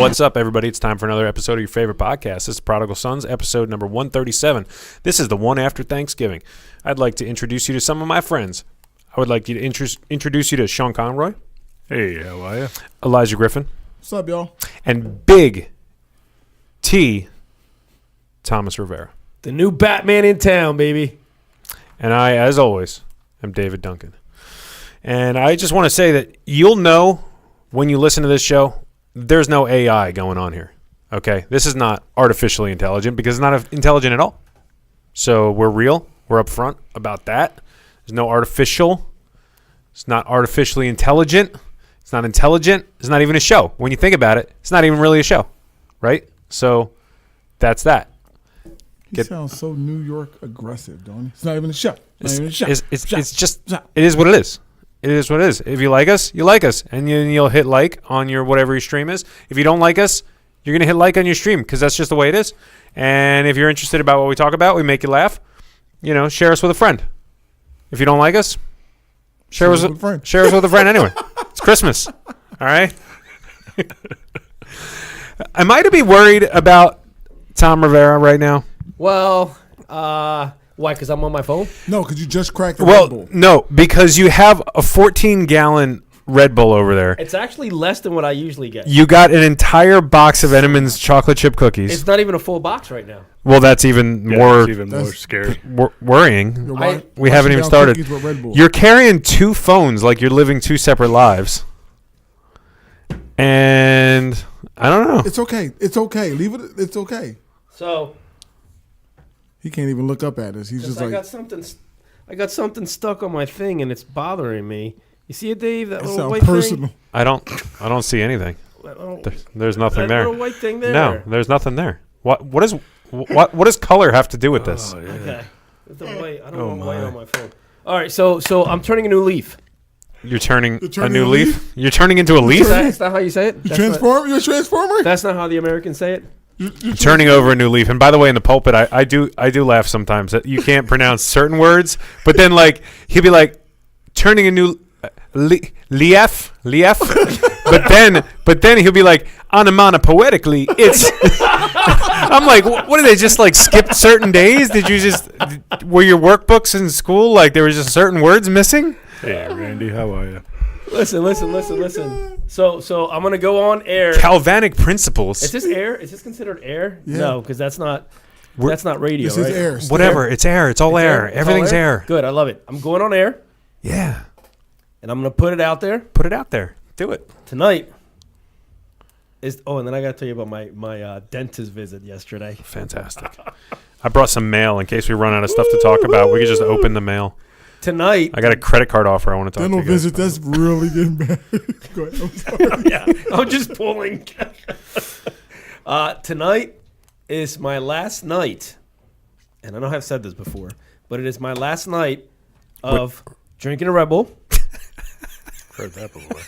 What's up, everybody? It's time for another episode of your favorite podcast. This is Prodigal Sons, episode number 137. This is the one after Thanksgiving. I'd like to introduce you to some of my friends. I would like you to introduce you to Sean Conroy. Hey, how are you? Elijah Griffin. What's up, y'all? And Big T, Thomas Rivera. The new Batman in town, baby. And I, as always, am David Duncan. And I just want to say that you'll know when you listen to this show, there's no AI going on here. Okay? This is not artificially intelligent because it's not intelligent at all. So we're real. We're upfront about that. There's no artificial. It's not artificially intelligent. It's not intelligent. It's not even a show. When you think about it, it's not even really a show. Right? So that's that. He sounds so New York aggressive, don't he? It's not even a show. It's just, it is what it is. It is what it is. If you like us, you like us. And you'll hit like on your whatever your stream is. If you don't like us, you're going to hit like on your stream because that's just the way it is. And if you're interested about what we talk about, we make you laugh, share us with a friend. If you don't like us, share us with a friend anyway. It's Christmas. All right? Am I to be worried about Tom Rivera right now? Well, why? Because I'm on my phone? No, because you just cracked the Red Bull. No, because you have a 14-gallon Red Bull over there. It's actually less than what I usually get. You got an entire box of Entenmann's chocolate chip cookies. It's not even a full box right now. Well, that's even more scary. Worrying. We haven't even started. You're You're carrying two phones like you're living two separate lives. And I don't know. It's okay. It's okay. Leave it. It's okay. So he can't even look up at us. He's just I like, got something stuck on my thing and it's bothering me. You see it, Dave? That little sounds white personal. thing? I don't see anything. There's nothing that there. Little white thing there. No, there's nothing there. What does color have to do with this? Oh, yeah. Okay. The white. I don't want white on my phone. All right, so I'm turning a new leaf. You're turning a turning new a leaf? leaf? You're turning into a leaf? Is that how you say it? You're a transformer? That's not how the Americans say it? You're turning over a new leaf. And by the way, in the pulpit, I do laugh sometimes that you can't pronounce certain words, but then he'll be like turning a new leaf, but then he'll be like onomatopoetically it's. I'm like, what did they just skip certain days? Did you were your workbooks in school there was just certain words missing? Hey, Randy, how are you? Listen. So I'm gonna go on air. Galvanic principles. Is this air? Is this considered air? Yeah. No, because that's not radio. This right? is air. Whatever. It's air. It's all air. It's Everything's all air. Good. I love it. I'm going on air, Yeah. and I'm gonna put it out there Put it out there. Do it. tonight. And then I gotta tell you about my dentist visit yesterday. Fantastic. I brought some mail in case we run out of stuff to talk about. We could just open the mail. Tonight. I got a credit card offer I want to talk Dental to you guys visit. That's really getting bad. Go ahead. I'm sorry. Yeah, I'm just pulling. Tonight is my last night, and I know I've said this before, but it is my last night of drinking a Red Bull. Heard that before.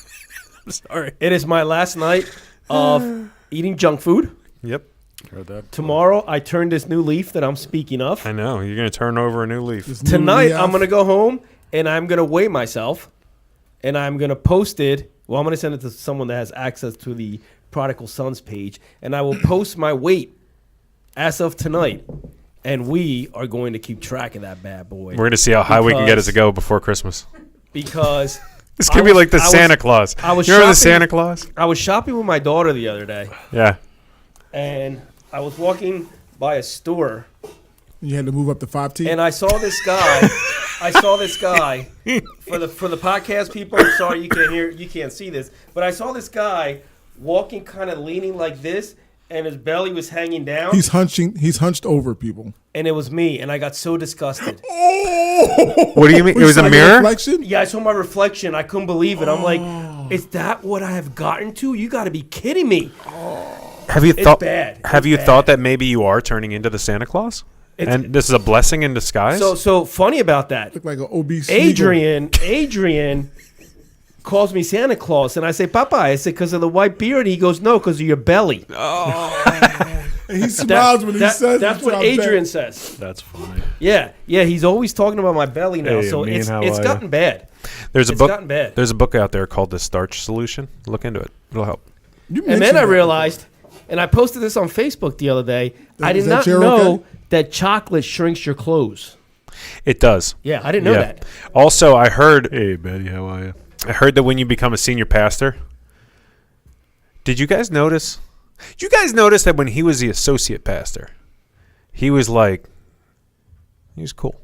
I'm sorry. It is my last night of eating junk food. Yep. Heard that before. Tomorrow, I turn this new leaf that I'm speaking of. I know. You're going to turn over a new leaf. This new Tonight, leaf. I'm going to go home, and I'm going to weigh myself, and I'm going to post it. Well, I'm going to send it to someone that has access to the Prodigal Sons page, and I will post my weight as of tonight, and we are going to keep track of that bad boy. We're going to see how high we can get as a go before Christmas. Because It's going to be like the Santa Claus. I was you remember the shopping- Santa Claus? I was shopping with my daughter the other day, Yeah. and I was walking by a store, You had to move up to 5T. and I saw this guy. For the podcast people. I'm sorry you can't see this, but I saw this guy walking, kind of leaning like this, and his belly was hanging down. He's hunched over people. And it was me, and I got so disgusted. What do you mean? It was a mirror? Reflection? Yeah, I saw my reflection. I couldn't believe it. I'm like, is that what I have gotten to? You got to be kidding me. Have you It's thought? bad. Have It's you bad. thought that maybe you are turning into the Santa Claus? And this is a blessing in disguise? So funny about that. Look like an obese Smeagol. Adrian calls me Santa Claus, and I say, Papa, I said, because of the white beard. He goes, no, because of your belly. And he smiles when he says That's it. what Adrian says. That's funny. Yeah, he's always talking about my belly now, Hey, so me and it's how are gotten ya? bad. There's a It's book. gotten bad. There's a book out there called The Starch Solution. Look into it. It'll help. You And then mentioned I that realized, and I posted this on Facebook the other day, I did Is not that chair know okay? that chocolate shrinks your clothes. It does. Yeah, I didn't know that. Also, I heard Hey, Betty, how are you? that when you become a senior pastor, did you guys notice? Did you guys notice that when he was the associate pastor, he was cool,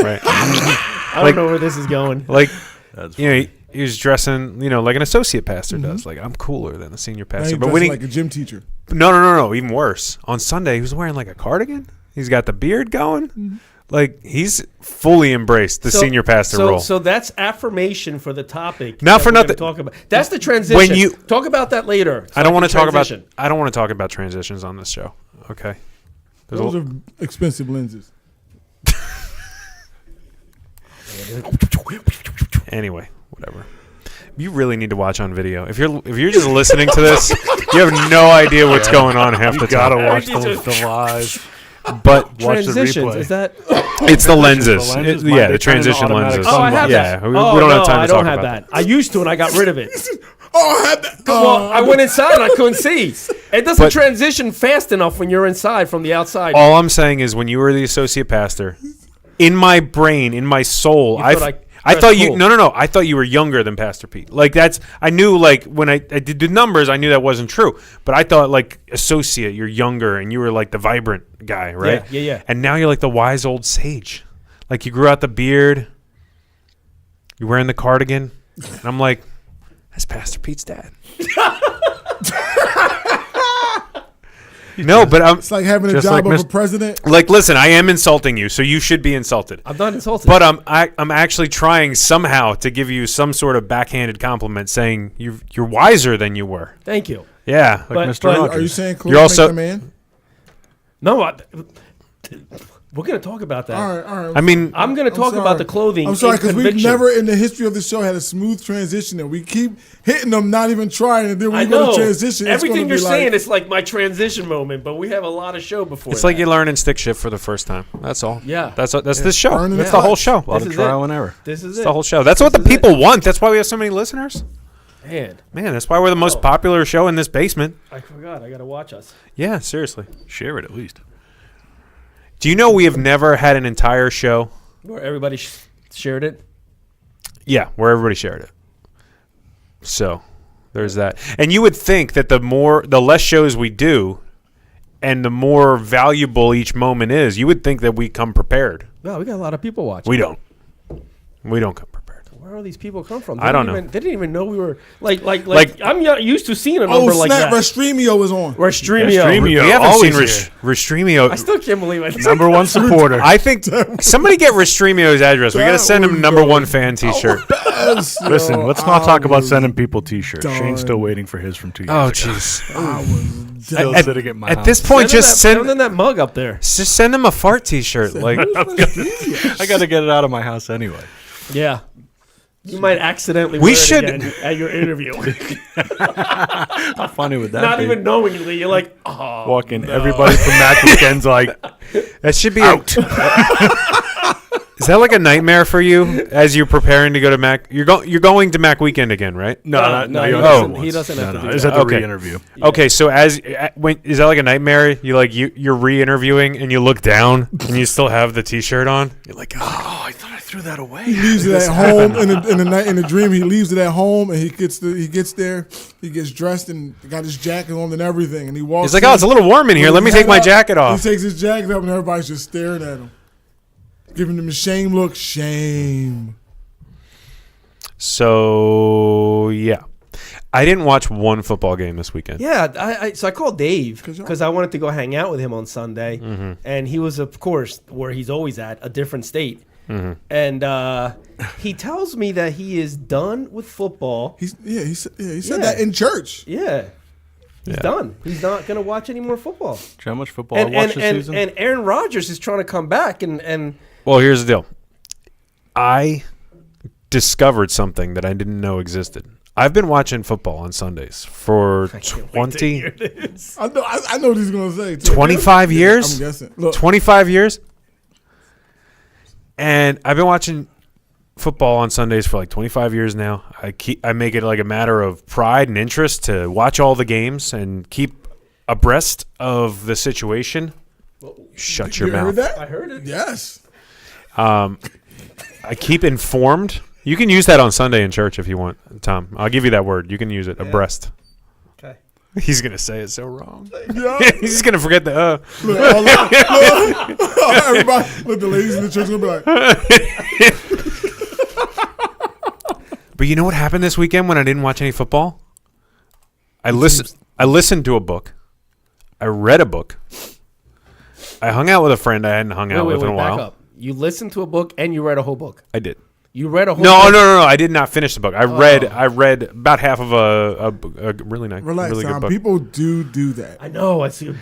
right? I Like- don't know where this is going. Like, That's you know, he was dressing, like an associate pastor does. Like, I'm cooler than the senior Now pastor. he But dressed when he, like a gym teacher. no, even worse. On Sunday, he was wearing like a cardigan. He's got the beard going. Like, he's fully embraced the senior pastor role. So that's affirmation for the topic. Not that for we're gonna nothing. Talk about. That's the transition. When you- talk about that later. so I don't want to can talk about. transition. I don't want to talk about transitions on this show. Okay. There's a- Those are expensive lenses. Anyway, whatever. You really need to watch on video. If you're just listening to this, you have no idea what's going on half the You gotta time. watch Everything's the live. But Watch the Transitions. replay. Is that? it's the lenses. The lenses, Yeah, mine, the they turn into transition automatic lenses. Oh, I have yeah, that. we oh, don't no, have time to I talk don't have about that. I used to, and I got rid of it. Oh, I had that. Well, I went inside and I couldn't see. It doesn't But- transition fast enough when you're inside from the outside. All I'm saying is, when you were the associate pastor, in my brain, in my soul, You I thought I dressed thought you cool. no. I thought you were younger than Pastor Pete. Like, I knew, like, when I did the numbers, I knew that wasn't true. But I thought, like, associate, you're younger, and you were like the vibrant guy, right? Yeah. And now you're like the wise old sage. Like, you grew out the beard, you're wearing the cardigan, and I'm like, that's Pastor Pete's dad. No, but I'm It's like having a Just job like of Mr. a president. like, listen, I am insulting you, so you should be insulted. I'm not insulted. But I'm actually trying somehow to give you some sort of backhanded compliment, saying you're wiser than you were. thank you. Yeah, But- Mr. but- Rogers. Are you saying clothes You're also- make the man? No, we're going to talk about that. All right. I mean, I'm going to talk sorry. about the clothing. I'm sorry in because we've conviction. never in the history of the show had a smooth transition, and we keep hitting them, not even trying, and then when I we go know. to transition, it's Everything gonna you're be saying like, is like my transition moment, but we have a lot of show before. it's that. like you're learning stick shift for the first time. That's all. Yeah. That's this show. Learning That's the the whole clutch. show. A lot This of is trial it. and error. This is It's it. the whole show. That's what the This is people want. That's why we have so many listeners. Man, Man, that's why we're the most popular show in this basement. I forgot. I got to watch us. Yeah, seriously. Share it at least. Do you know we have never had an entire show? Where everybody shared it. Yeah, where everybody shared it. So there's that. And you would think that the less shows we do, and the more valuable each moment is, you would think that we come prepared. No, we got a lot of people watching. We don't. We don't come prepared. Where all these people come from? I don't know. They didn't even know we were like. Like- I'm not used to seeing a number oh like snap, that. Restreamio is on. Restreamio. Restreamio. We haven't always seen Restreamio. I still can't believe it. Number one supporter. I think somebody get Restreamio's address. We got to That send him was number dope. one fan T-shirt. Yes, Listen, yo, let's not I talk about was- sending people T-shirts. done. Shane's still waiting for his from 2 years Oh, ago. jeez. I was Still At- sitting at my At house. this point, just send them that mug up there. just send him a fart T-shirt. Like, I got to get it out of my house anyway. Yeah. You might accidentally We wear should- it again at your interview. How funny would that Not be? even knowingly. You're like, oh. Walk in, everybody from Mac Weekend's like, that should be out. Is that like a nightmare for you as you're preparing to go to Mac? You're going to Mac Weekend again, right? No, No, you he don't doesn't- have he to doesn't have to do It's that. at the Okay. re-interview. Okay, so when is that like a nightmare? You're re-interviewing and you look down and you still have the T-shirt on. You're like, Oh, I thought I threw that away. He leaves it at home in the dream. He leaves it at home, and he gets there. He gets dressed and got his jacket on and everything, and he walks. it's like, in, oh, it's a little warm in here. Let me with his take my hat up. jacket off. He takes his jacket up, and everybody's just staring at him, giving him a shame look. Shame. So yeah, I didn't watch one football game this weekend. Yeah, so I called Dave 'Cause y'all- because I wanted to go hang out with him on Sunday, Mm-hmm. and he was, of course, where he's always at, a different state. Mm-hmm. And he tells me that he is done with football. He said Yeah. that in church. Yeah, he's Yeah. done. He's not going to watch any more football. Do you know how much football I watched this season? And Aaron Rodgers is trying to come back, and Well, here's the deal. I discovered something that I didn't know existed. I've been watching football on Sundays for can't wait to 20, hear this. I know what he's gonna say. too. 25 years? I'm guessing. Look, 25 years. And I've been watching football on Sundays for like 25 years now. I make it like a matter of pride and interest to watch all the games and keep abreast of the situation. Shut your mouth. Heard that? I heard it. Yes. I keep informed. You can use that on Sunday in church if you want, Tom. I'll give you that word. You can use it. Abreast. Okay. He's gonna say it so wrong. Yeah. He's just gonna forget the. Look, everybody, look, the ladies in the church gonna be like, But you know what happened this weekend when I didn't watch any football? I listened to a book. I read a book. I hung out with a friend I hadn't hung out with in a while. Back up. You listened to a book and you read a whole book. I did. You read a whole No, book? no. I did not finish the book. I read about half of a really nice, relax, really good Tom. book. People do that. I know. I see. You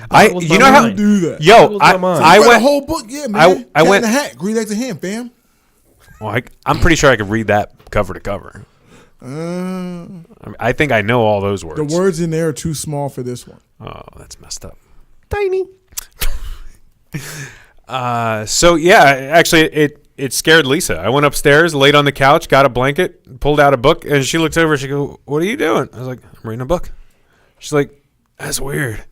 know how- Do that. Yo, boggles my mind. I You read went. a whole book, yeah, man. I went- in the hat, green legs and ham, fam. Well, I'm pretty sure I could read that cover to cover. I think I know all those words. The words in there are too small for this one. Oh, that's messed up. Tiny. So yeah, actually, it scared Lisa. I went upstairs, laid on the couch, got a blanket, pulled out a book, and she looks over. She goes, "What are you doing?" I was like, "I'm reading a book." She's like, "That's weird."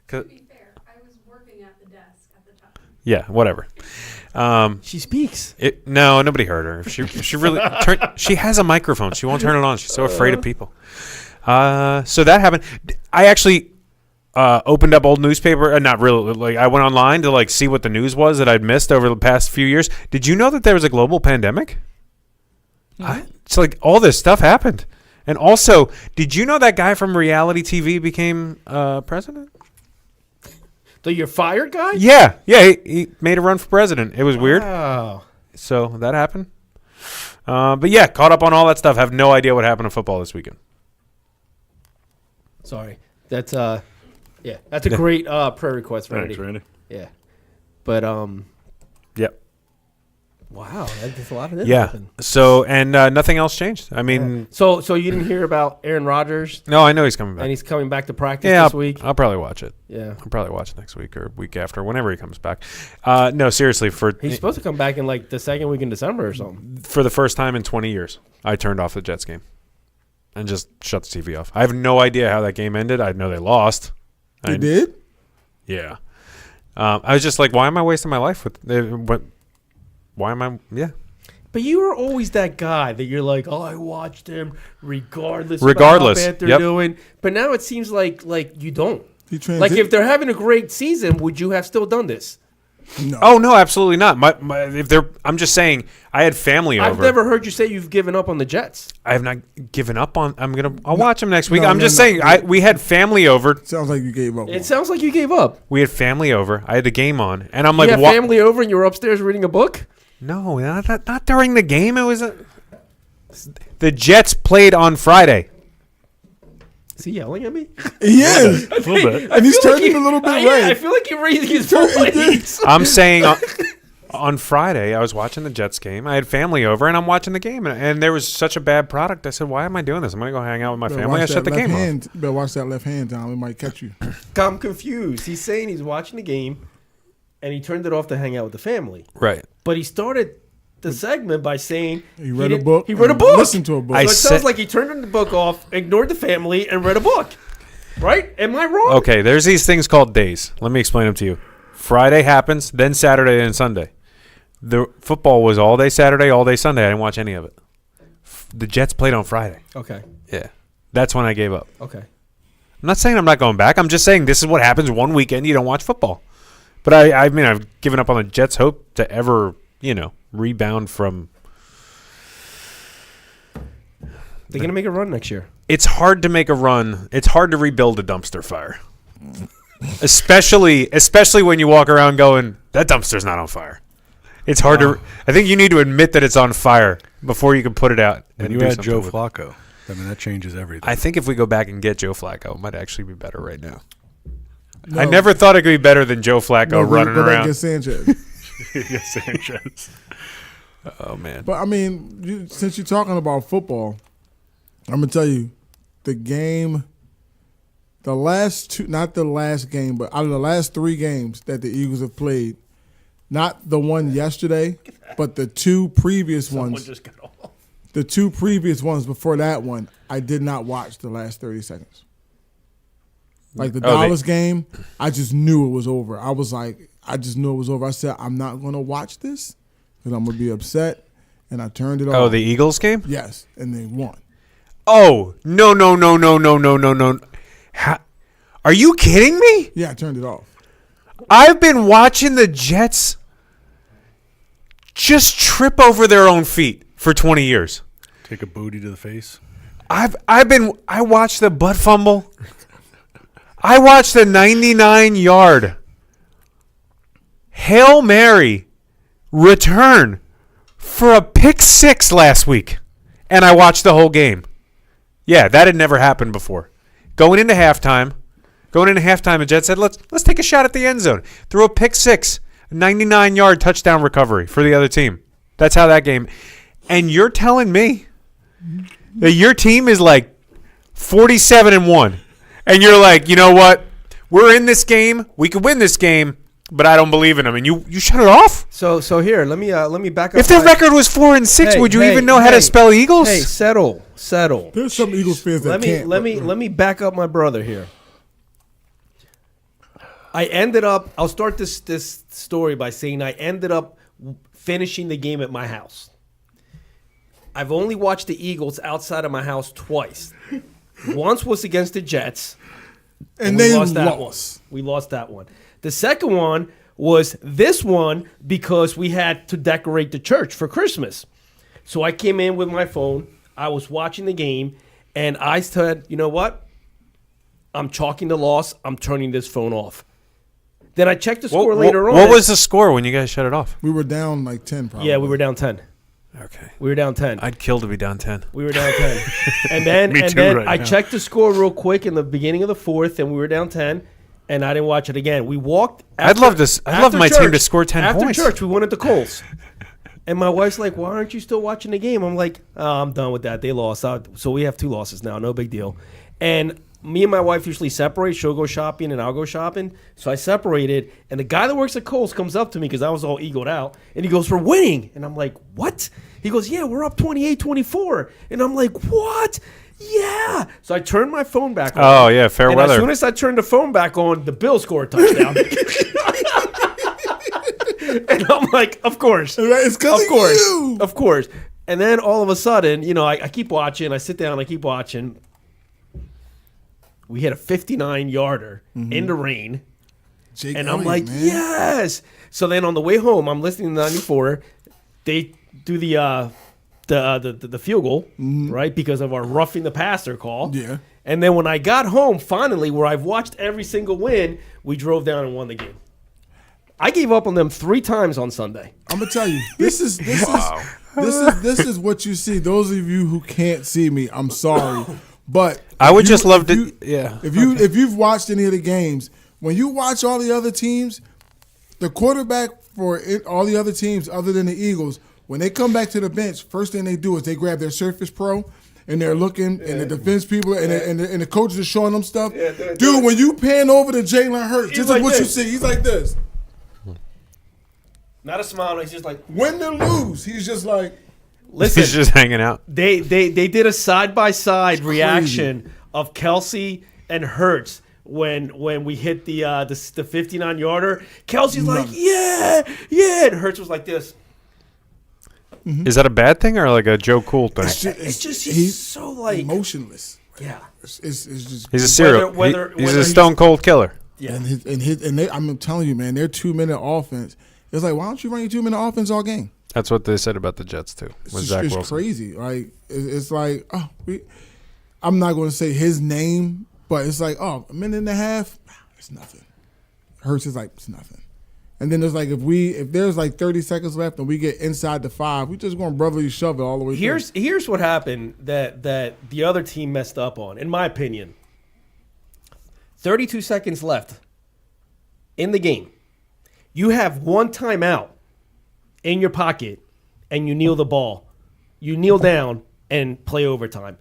To be fair, I was working at the desk at the time. Yeah, whatever. She speaks. No, nobody heard her. She really she has a microphone. She won't turn it on. She's so afraid of people. So that happened. I actually opened up old newspaper. Not really. Like I went online to like see what the news was that I'd missed over the past few years. Did you know that there was a global pandemic? It's like all this stuff happened. And also, did you know that guy from reality TV became president? The you're fired guy? Yeah. He made a run for president. It was weird. Wow. So that happened. But yeah, caught up on all that stuff. Have no idea what happened in football this weekend. Sorry. That's that's a great prayer request, Randy. Thanks, Randy. Yeah. But Yep. wow, that's a lot of this. Yeah. happened. So and nothing else changed. I mean, So you didn't hear about Aaron Rodgers no, I know he's coming back. and he's coming back to practice Yeah, this week? I'll probably watch it. Yeah. I'll probably watch it next week or week after, whenever he comes back. No, seriously, He's supposed to come back in like the second week in December or something. for the first time in 20 years, I turned off the Jets game and just shut the TV off. I have no idea how that game ended. I know they lost. You did? Yeah. I was just like, why am I wasting my life with? Why am I? Yeah. But you were always that guy that you're like, oh, I watched him regardless of Regardless, how bad they're yep. doing. But now it seems like you don't. He Like if they're having a great season, would you have still done this? no. Oh no, absolutely not. I'm just saying, I had family over. I've never heard you say you've given up on the Jets. I have not given up on. I'll watch them next week. No, I'm no, just no. saying, we had family over. Sounds like you gave up. It sounds like you gave up. We had family over. I had the game on, and I'm You like, had "What?" family over and you were upstairs reading a book? No, not during the game. It was the Jets played on Friday. Is he yelling at me? He is. A little bit. And he's feel like turning he- a little bit I red. feel like you're raising his voice. I'm saying on Friday I was watching the Jets game. I had family over, and I'm watching the game, and there was such a bad product. I said, "Why am I doing this? I'm gonna go hang out with my Better family." I watch shut that the left game off. hand. Better watch that left hand, Tom. It might catch you. I'm confused. He's saying he's watching the game, and he turned it off to hang out with the family. Right. But he started the segment by saying He read a didn't- book. He read a and book. Listened to a book. I So it said- sounds like he turned the book off, ignored the family, and read a book. Right? Am I wrong? Okay, there's these things called days. Let me explain them to you. Friday happens, then Saturday and Sunday. The football was all day Saturday, all day Sunday. I didn't watch any of it. The Jets played on Friday. Okay. Yeah. That's when I gave up. Okay. I'm not saying I'm not going back. I'm just saying this is what happens one weekend you don't watch football. But I mean, I've given up on the Jets' hope to ever, rebound from. They're going to make a run next year. It's hard to make a run. It's hard to rebuild a dumpster fire. especially when you walk around going, that dumpster's not on fire. It's hard to. I think you need to admit that it's on fire before you can put it out. And and you do had something Joe with it. Flacco. I mean, that changes everything. I think if we go back and get Joe Flacco, it might actually be better right now. No. I never thought it could be better than Joe Flacco No, running go back and around. get Sanchez. Yes, Sanchez. Oh man. But I mean, since you're talking about football, I'm gonna tell you, the game, not the last game, but out of the last 3 games that the Eagles have played, Not the one yesterday, but the two previous Someone ones. just got off. The two previous ones before that one, I did not watch the last 30 seconds. Like the Dallas game, I just knew it was over. I just knew it was over. I said, I'm not going to watch this because I'm going to be upset. And I turned it off. Oh, the Eagles game? Yes, and they won. Oh, no. Are you kidding me? Yeah, I turned it off. I've been watching the Jets just trip over their own feet for 20 years. Take a booty to the face. I watched the butt fumble. I watched the 99-yard Hail Mary return for a pick six last week, and I watched the whole game. Yeah, that had never happened before. Going into halftime, the Jets said, let's take a shot at the end zone. Threw a pick six, 99-yard touchdown recovery for the other team. That's how that game. And you're telling me that your team is like 47-1, and you're like, you know what? We're in this game. We could win this game, but I don't believe in them. And you shut it off. So here, let me back up. If their record was 4-6, would you even know how to spell Eagles? Hey, settle. There's some Eagles fans that can't. Let me back up my brother here. I'll start this story by saying I ended up finishing the game at my house. I've only watched the Eagles outside of my house twice. Once was against the Jets, and we they lost that lost. one. We lost that one. The second one was this one because we had to decorate the church for Christmas. So I came in with my phone. I was watching the game, and I said, you know what? I'm chalking the loss. I'm turning this phone off. Then I checked the score later on. What was the score when you guys shut it off? We were down like 10 probably. Yeah, we were down 10. Okay. We were down 10. I'd kill to be down 10. We were down 10. And then, Me too right I now. checked the score real quick in the beginning of the fourth, and we were down 10, and I didn't watch it again. We walked. I'd love my team to score 10 points. After church, we went at the Colts. And my wife's like, why aren't you still watching the game? I'm like, oh, I'm done with that. They lost. So we have 2 losses now. No big deal. And me and my wife usually separate. She'll go shopping and I'll go shopping. So I separated. And the guy that works at Kohl's comes up to me because I was all egoed out. And he goes, we're winning. And I'm like, what? He goes, yeah, we're up 28-24. And I'm like, what? Yeah. So I turned my phone back on. Oh, yeah, fair and weather. As soon as I turned the phone back on, the Bills scored a touchdown. And I'm like, of course. It's because Of course. you. Of course. And then all of a sudden, I keep watching. I sit down. I keep watching. We hit a 59-yarder in the rain. Jake And I'm Elliott, like, man. yes. So then on the way home, I'm listening to 94. They do the field goal, right, because of our roughing the passer call. Yeah. And then when I got home, finally, where I've watched every single win, we drove down and won the game. I gave up on them 3 times on Sunday. I'm gonna tell you, this is what you see. Those of you who can't see me, I'm sorry, but I would just love if to. you- Yeah. If you've watched any of the games, when you watch all the other teams, the quarterback for all the other teams other than the Eagles, when they come back to the bench, first thing they do is they grab their Surface Pro and they're looking, and the defense people and the coaches are showing them stuff. Dude, when you pan over to Jalen Hurts, this is like what you this. see. He's like this. Not a smile. He's just like, Win or lose, he's just like. listen. He's just hanging out. They did a side-by-side reaction of Kelsey and Hurts when we hit the 59-yarder. Kelsey's like, yeah, and Hurts was like this. Is that a bad thing or like a Joe Cool thing? It's just he's so like emotionless. yeah. It's just He's a serial. Whether He's a stone cold killer. Yeah. and they, I'm telling you, man, their 2-minute offense. It's like, why don't you run your 2-minute offense all game? That's what they said about the Jets too. With Zach It's Wilson. crazy. Like it's like, I'm not going to say his name, but it's like, a minute and a half, it's nothing. Hurts is like, it's nothing. And then there's like, if there's like 30 seconds left and we get inside the 5, we just going to brotherly shove it all the way through. Here's what happened that the other team messed up on, in my opinion. 32 seconds left in the game. You have 1 timeout in your pocket, and you kneel the ball. You kneel down and play overtime.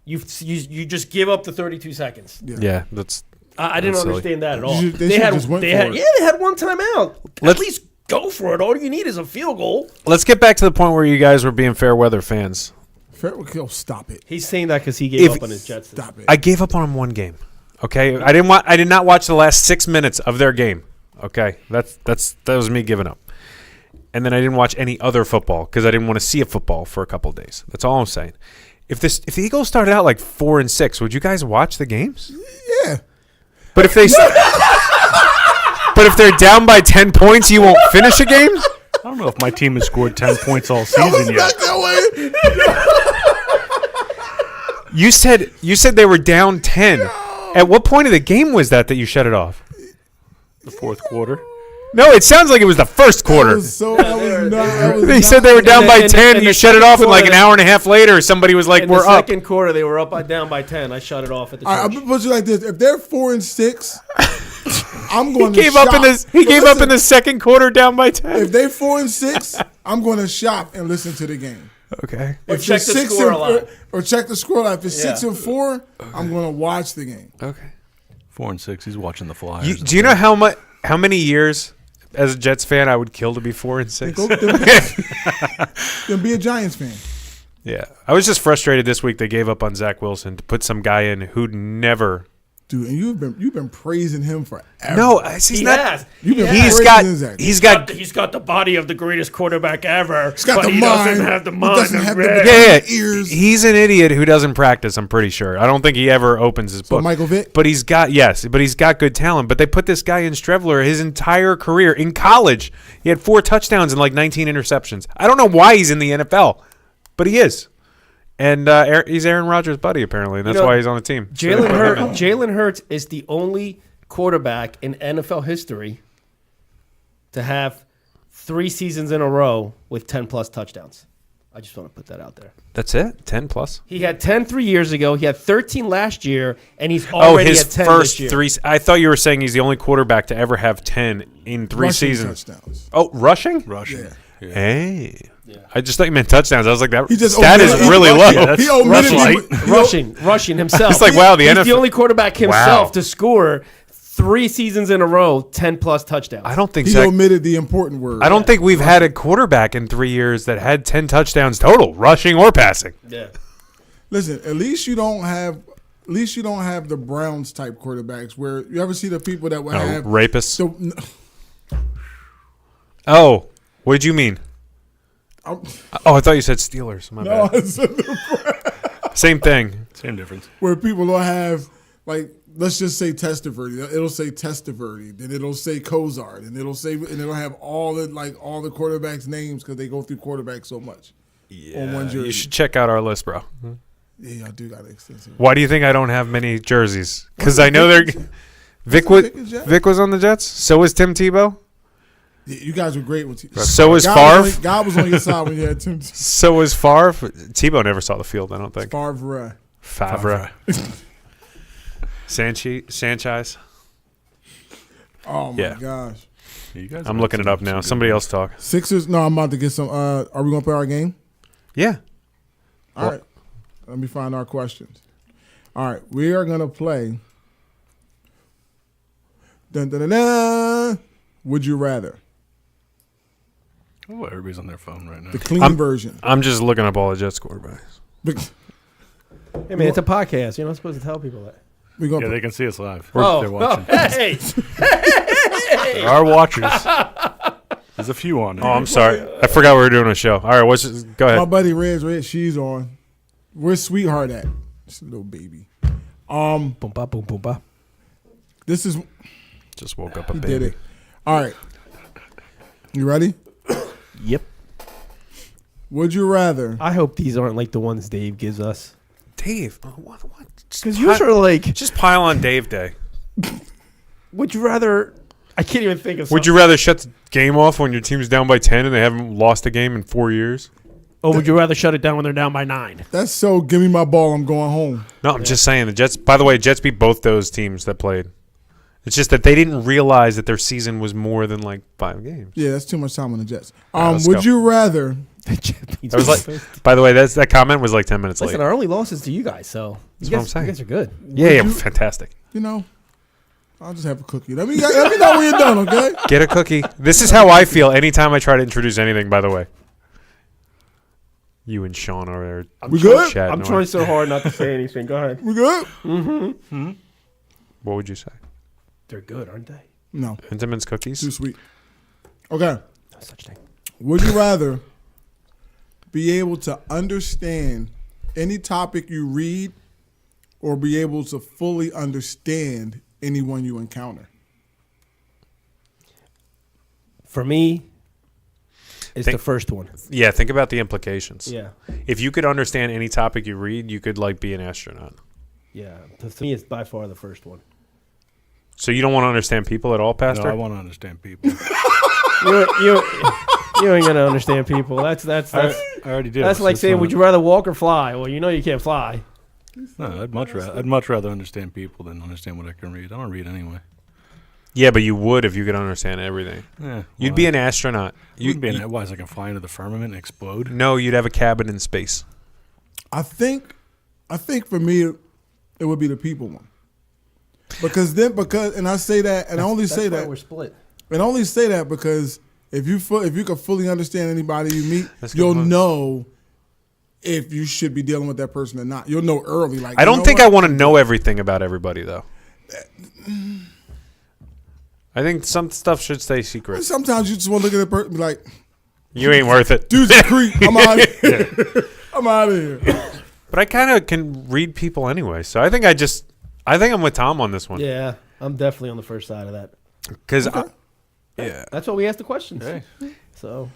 You just give up the 32 seconds. Yeah, that's. I didn't That's silly. understand that at all. They had 1 just went for it. timeout. Let's- At least go for it. All you need is a field goal. Let's get back to the point where you guys were being fair weather fans. Stop it. He's saying that because he gave up on his Jets. Stop it. I gave up on them one game. Okay, I did not watch the last 6 minutes of their game. Okay, that was me giving up. And then I didn't watch any other football because I didn't want to see a football for a couple of days. That's all I'm saying. If the Eagles started out like 4-6, would you guys watch the games? Yeah. But if they but if they're down by 10 points, you won't finish a game? I don't know if my team has scored 10 points all season yet. Back that way. You said they were down 10. At what point of the game was that you shut it off? The fourth quarter. No, it sounds like it was the first quarter. They Said they were down by 10, and you the shut it second off, and like an quarter- hour and a half later, somebody was like, In "We're the up." second quarter, they were down by 10. I shut it off at the All right, I'm church. gonna put you like this: if they're 4-6, I'm going He to gave shop. up in this. He gave up in the second quarter, down by 10. If they're 4-6, I'm going to shop and listen to the game. Okay. Or If check it's the 6 score and- line. Or check the score line. If it's Yeah. 6-4, I'm going to watch the game. Okay. 4-6. He's watching the Flyers. Do you know how many years as a Jets fan I would kill to be 4-6? Then be a Giants fan. Yeah, I was just frustrated this week. They gave up on Zach Wilson to put some guy in who'd never. Dude, and you've been praising him forever. No, he's He not. has. You've been He's praising got. Zach. He's got. He's got the body of the greatest quarterback ever. He's got but the he mind. doesn't have the He mind. doesn't of have the- Red. Yeah, ears. he's an idiot who doesn't practice. I'm pretty sure. I don't think he ever opens his book. Michael Vick? But he's got good talent. But they put this guy in Strevler his entire career in college. He had 4 touchdowns and like 19 interceptions. I don't know why he's in the NFL, but he is. And he's Aaron Rodgers' buddy apparently, and that's why he's on the team. Jalen Hurts is the only quarterback in NFL history to have 3 seasons in a row with 10-plus touchdowns. I just want to put that out there. That's it. 10 plus. He had 10 3 years ago. He had 13 last year, and he's already his at 10 first this year. 3. I thought you were saying he's the only quarterback to ever have 10 in 3 Rushing seasons. touchdowns. Oh, rushing? Rushing. Yeah. Yeah. Hey. I just thought you meant touchdowns. I was like, that He just stat is omitted- really he- low. Yeah, that's He omitted rushing. Rushing himself. It's like, wow, the he's NFL the only quarterback himself Wow. to score 3 seasons in a row, 10-plus touchdowns. I don't think He Zach, omitted the important word. I don't think we've had a quarterback in 3 years that had 10 touchdowns total, rushing or passing. Yeah. Listen, at least you don't have the Browns type quarterbacks where you ever see the people that would have Rapists. the, Oh, what did you mean? I'm- Oh, I thought you said Steelers. My no, bad. I said the- Same thing. Same difference. where people will have like let's just say Testaverde. It'll say Testaverde, then it'll say Kozart, and it'll have all the quarterbacks' names because they go through quarterbacks so much. On one jersey. You should check out our list, bro. Yeah, I do got extensive. Why do you think I don't have many jerseys? Because I know they're. Vic is Jets? was on the Jets. So was Tim Tebow. Yeah, you guys were great with So was God Favre. God was on your side when you had Tim So was Favre. Tebow never saw the field, I don't think. Favre. Favre. Sanchez. Oh my Yeah. gosh. You guys I'm looking it up now. Somebody else talk. Sixers. No, I'm about to get some. Are we gonna play our game? Yeah. All right. Let me find our questions. All right, we are gonna play. Dun, dun, dun, dun. Would you rather? Oh, everybody's on their phone right now. The clean version. I'm just looking up all the Jets quarterbacks. Hey, man, it's a podcast. You're not supposed to tell people that. We gonna Yeah, play. they can see us live. Oh, They're watching. hey. There are watchers. There's a few on there. Oh, I'm sorry. I forgot we were doing a show. All right, go My ahead. buddy Red, she's on. Where's Sweetheart at? It's a little baby. Boom, ba, boom, boom, ba. This is Just woke up a he baby. did it. All right. You ready? Yep. Would you rather? I hope these aren't like the ones Dave gives us. Dave, what? Because yours are like, Just pile on Dave Day. would you rather? I can't even think of. Would you rather shut the game off when your team's down by 10 and they haven't lost a game in 4 years? Or would you rather shut it down when they're down by 9? That's so. Give me my ball. I'm going home. No, I'm just saying the Jets. By the way, Jets beat both those teams that played. It's just that they didn't realize that their season was more than like 5 games. Yeah, that's too much time on the Jets. let's Would go. you rather? That was like. By the way, that comment was like 10 minutes Listen, late. our only losses to you guys, so That's you what I'm guys, saying. you guys are good. Yeah, you- fantastic. You know, I'll just have a cookie. Let me know when you're done, okay? Get a cookie. This is how I feel anytime I try to introduce anything, by the way. You and Sean are there. We good? chatting I'm away. trying so hard not to say anything. Go ahead. We good? What would you say? They're good, aren't they? No, Entenmann's cookies? too sweet. Okay. No such thing. Would you rather be able to understand any topic you read or be able to fully understand anyone you encounter? For me, it's Think- the first one. Yeah, think about the implications. Yeah. If you could understand any topic you read, you could be an astronaut. Yeah. To me, it's by far the first one. So you don't want to understand people at all, No, Pastor? I want to understand people. You ain't gonna understand people. That's I already did. that's like It's saying, not- would you rather walk or fly? Well, you know you can't fly. No, I'd much rather understand people than understand what I can read. I don't read anyway. Yeah, but you would if you could understand everything. Yeah, You'd be an astronaut. You'd be an. Why? So I can fly into the firmament and explode? No, you'd have a cabin in space. I think for me, it would be the people one. And I say that, and I only say that, we're split. and I only say that because if you could fully understand anybody you meet, That's a good you'll point. know if you should be dealing with that person or not. You'll know early. Like I don't think I want to know everything about everybody, though. I think some stuff should stay secret. Sometimes you just want to look at the person and be like, You ain't worth it. dude's a creep. I'm out of here. I'm out of here. But I kind of can read people anyway, so I think I'm with Tom on this one. Yeah, I'm definitely on the first side of that. Because, yeah. That's why we asked the questions. Hey. So,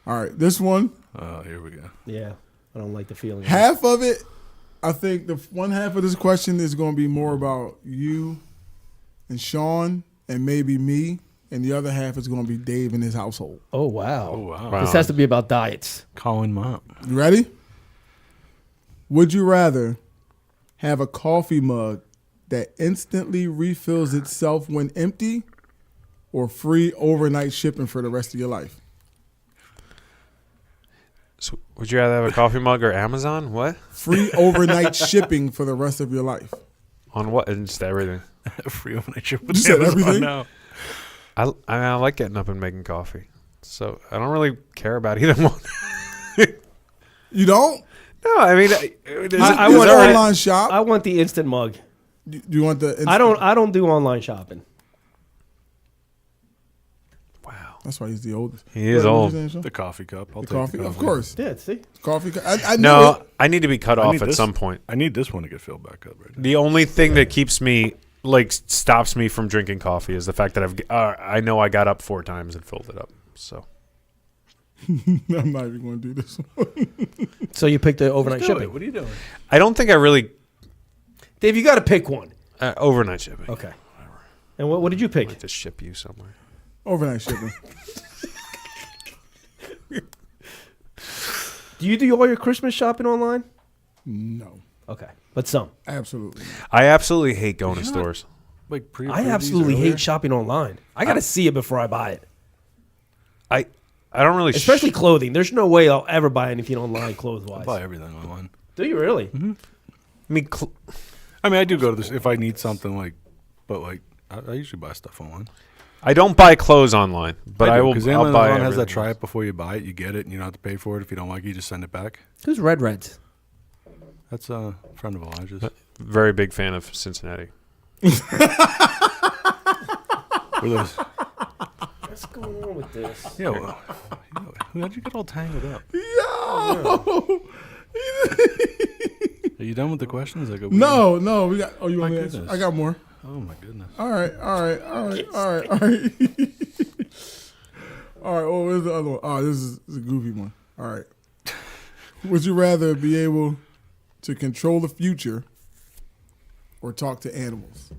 All right, this one, Oh, here we go. yeah, I don't like the feeling. half of it, I think the one half of this question is going to be more about you and Sean and maybe me, and the other half is going to be Dave and his household. Oh, wow. Oh wow. Wow. This has to be about diets. Calling mom. You ready? Would you rather have a coffee mug that instantly refills itself when empty or free overnight shipping for the rest of your life? So would you rather have a coffee mug or Amazon? What? Free overnight shipping for the rest of your life. On what? And just everything. Free overnight trip You with said Amazon everything? now. I like getting up and making coffee. So I don't really care about either one. You don't? No, I mean, I Use want- an I- online shop. I want the instant mug. Do you want the? I don't do online shopping. wow. That's why he's the oldest. He is What old. was you saying, Sean? The coffee cup. I'll The take coffee, the of course. Yeah, see? Coffee. I know No, it. I need to be cut I off need at this- some point. I need this one to get filled back up right now. The only thing that keeps me, stops me from drinking coffee is the fact that I know I got up 4 times and filled it up. So I'm not even going to do this one. So you picked the overnight Let's do it. shipping. What are you doing? I don't think I really Dave, you got to pick one. overnight shipping. Okay. And what did you I'd pick? like to ship you somewhere. Overnight shipping. Do you do all your Christmas shopping online? No, Okay. But some. absolutely. I absolutely hate going to stores. Like I absolutely hate shopping online. I got to see it before I buy it. I don't really, Especially clothing. There's no way I'll ever buy anything online clothes I wise. buy everything online. Do you really? I mean, I mean, I do go to this if I need something I usually buy stuff online. I don't buy clothes online, but I will. because I'll Amazon buy has that everything try else. it before you buy it. You get it, and you don't have to pay for it. If you don't like it, you just send it back. Who's Red Reds? That's a friend of Elijah's. Very big fan of Cincinnati. Were those- What's going on with this? yeah, well, how'd you get all tangled up? Yo. Are you done with the questions? I go. No, we got. Oh, you want My me to answer? goodness. I got more. Oh my goodness. All right. All right. Oh, where's the other one? Oh, this is a goofy one. All right. Would you rather be able to control the future or talk to animals?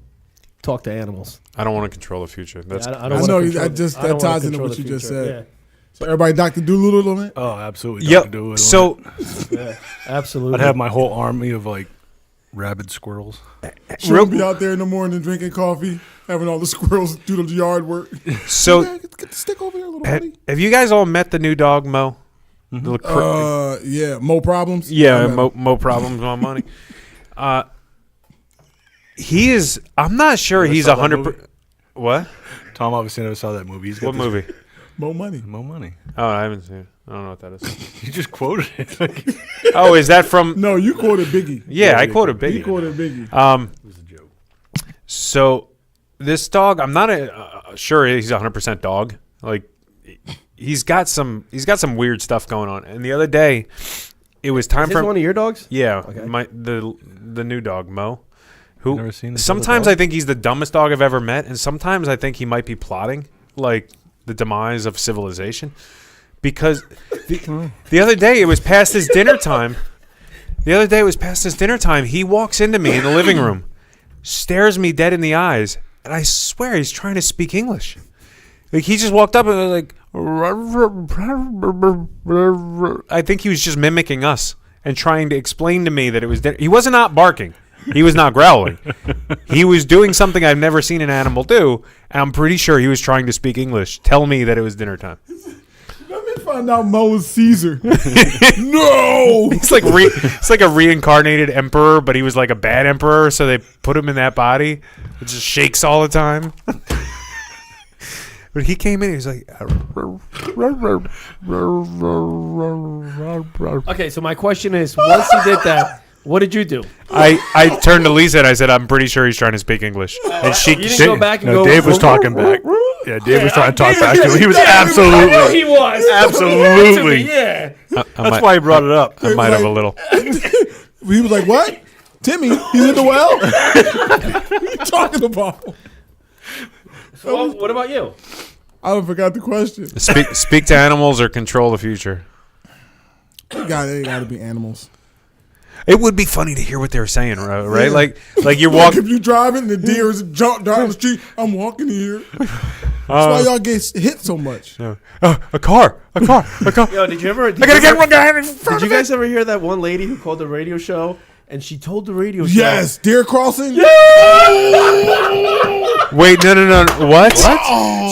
Talk to animals. I don't want to control the future. That's Yeah, I wanna know, control- I just- I don't that wanna ties into control what the you just future. said. So everybody, Dr. Doolittle on it? Oh, absolutely. Yep. Dr. Doolittle. So Yeah, absolutely. I'd have my whole army of rabid squirrels. She'll be out there in the morning drinking coffee, having all the squirrels do the yard work. so Yeah, get the stick over here, little buddy. have you guys all met the new dog Mo? The Yeah, Mo Problems. Yeah, I met him. Mo problems on money. He is. I'm not sure You he's saw that 100. movie? What? Tom obviously never saw that movie. He's got What this- movie? More money. More money. Oh, I haven't seen it. I don't know what that is. You just quoted it. It Oh, is that from? No, you quoted Biggie. Yeah, I quoted You Biggie. quoted Biggie. was a joke. So this dog, I'm not sure he's 100% dog. Like he's got some weird stuff going on. And the other day, it was time Is this for one of your dogs? yeah, Okay. the new dog Mo. Who Never seen this sometimes other I think he's the dumbest dog I've ever met, and sometimes I think he might be plotting like the demise of civilization. Because the other day it was past his dinner time. He walks into me in the living room, stares me dead in the eyes, and I swear he's trying to speak English. Like he just walked up and was like, I think he was just mimicking us and trying to explain to me that it was dinner. He was not barking. He was not growling. He was doing something I've never seen an animal do, and I'm pretty sure he was trying to speak English. Tell me that it was dinner time. Let me find out Mo was Caesar. No. It's like a reincarnated emperor, but he was like a bad emperor, so they put him in that body. It just shakes all the time. But he came in, he was like, Okay, so my question is, once he did that, what did you do? I turned to Lisa and I said, I'm pretty sure he's trying to speak English. And she, You didn't go back and No, go. Dave was talking back. Yeah, Dave was trying to talk back to him. He was I know absolutely. he was. Absolutely. Yeah. That's why he brought it up. I might have a little. He was like, "What? Timmy? He's in the well? What are you talking about?" So, what about you? I forgot the question. Speak to animals or control the future. They got to be animals. It would be funny to hear what they were saying, right? Yeah. Like you're Look, walking. if you driving, the deer is jump down the street. I'm walking here. That's why y'all get hit so much. A car. Yo, did you ever? I gotta get one guy in front Did you of it. guys ever hear that one lady who called the radio show and she told the radio show? Yes, deer crossing. Wait, no. What?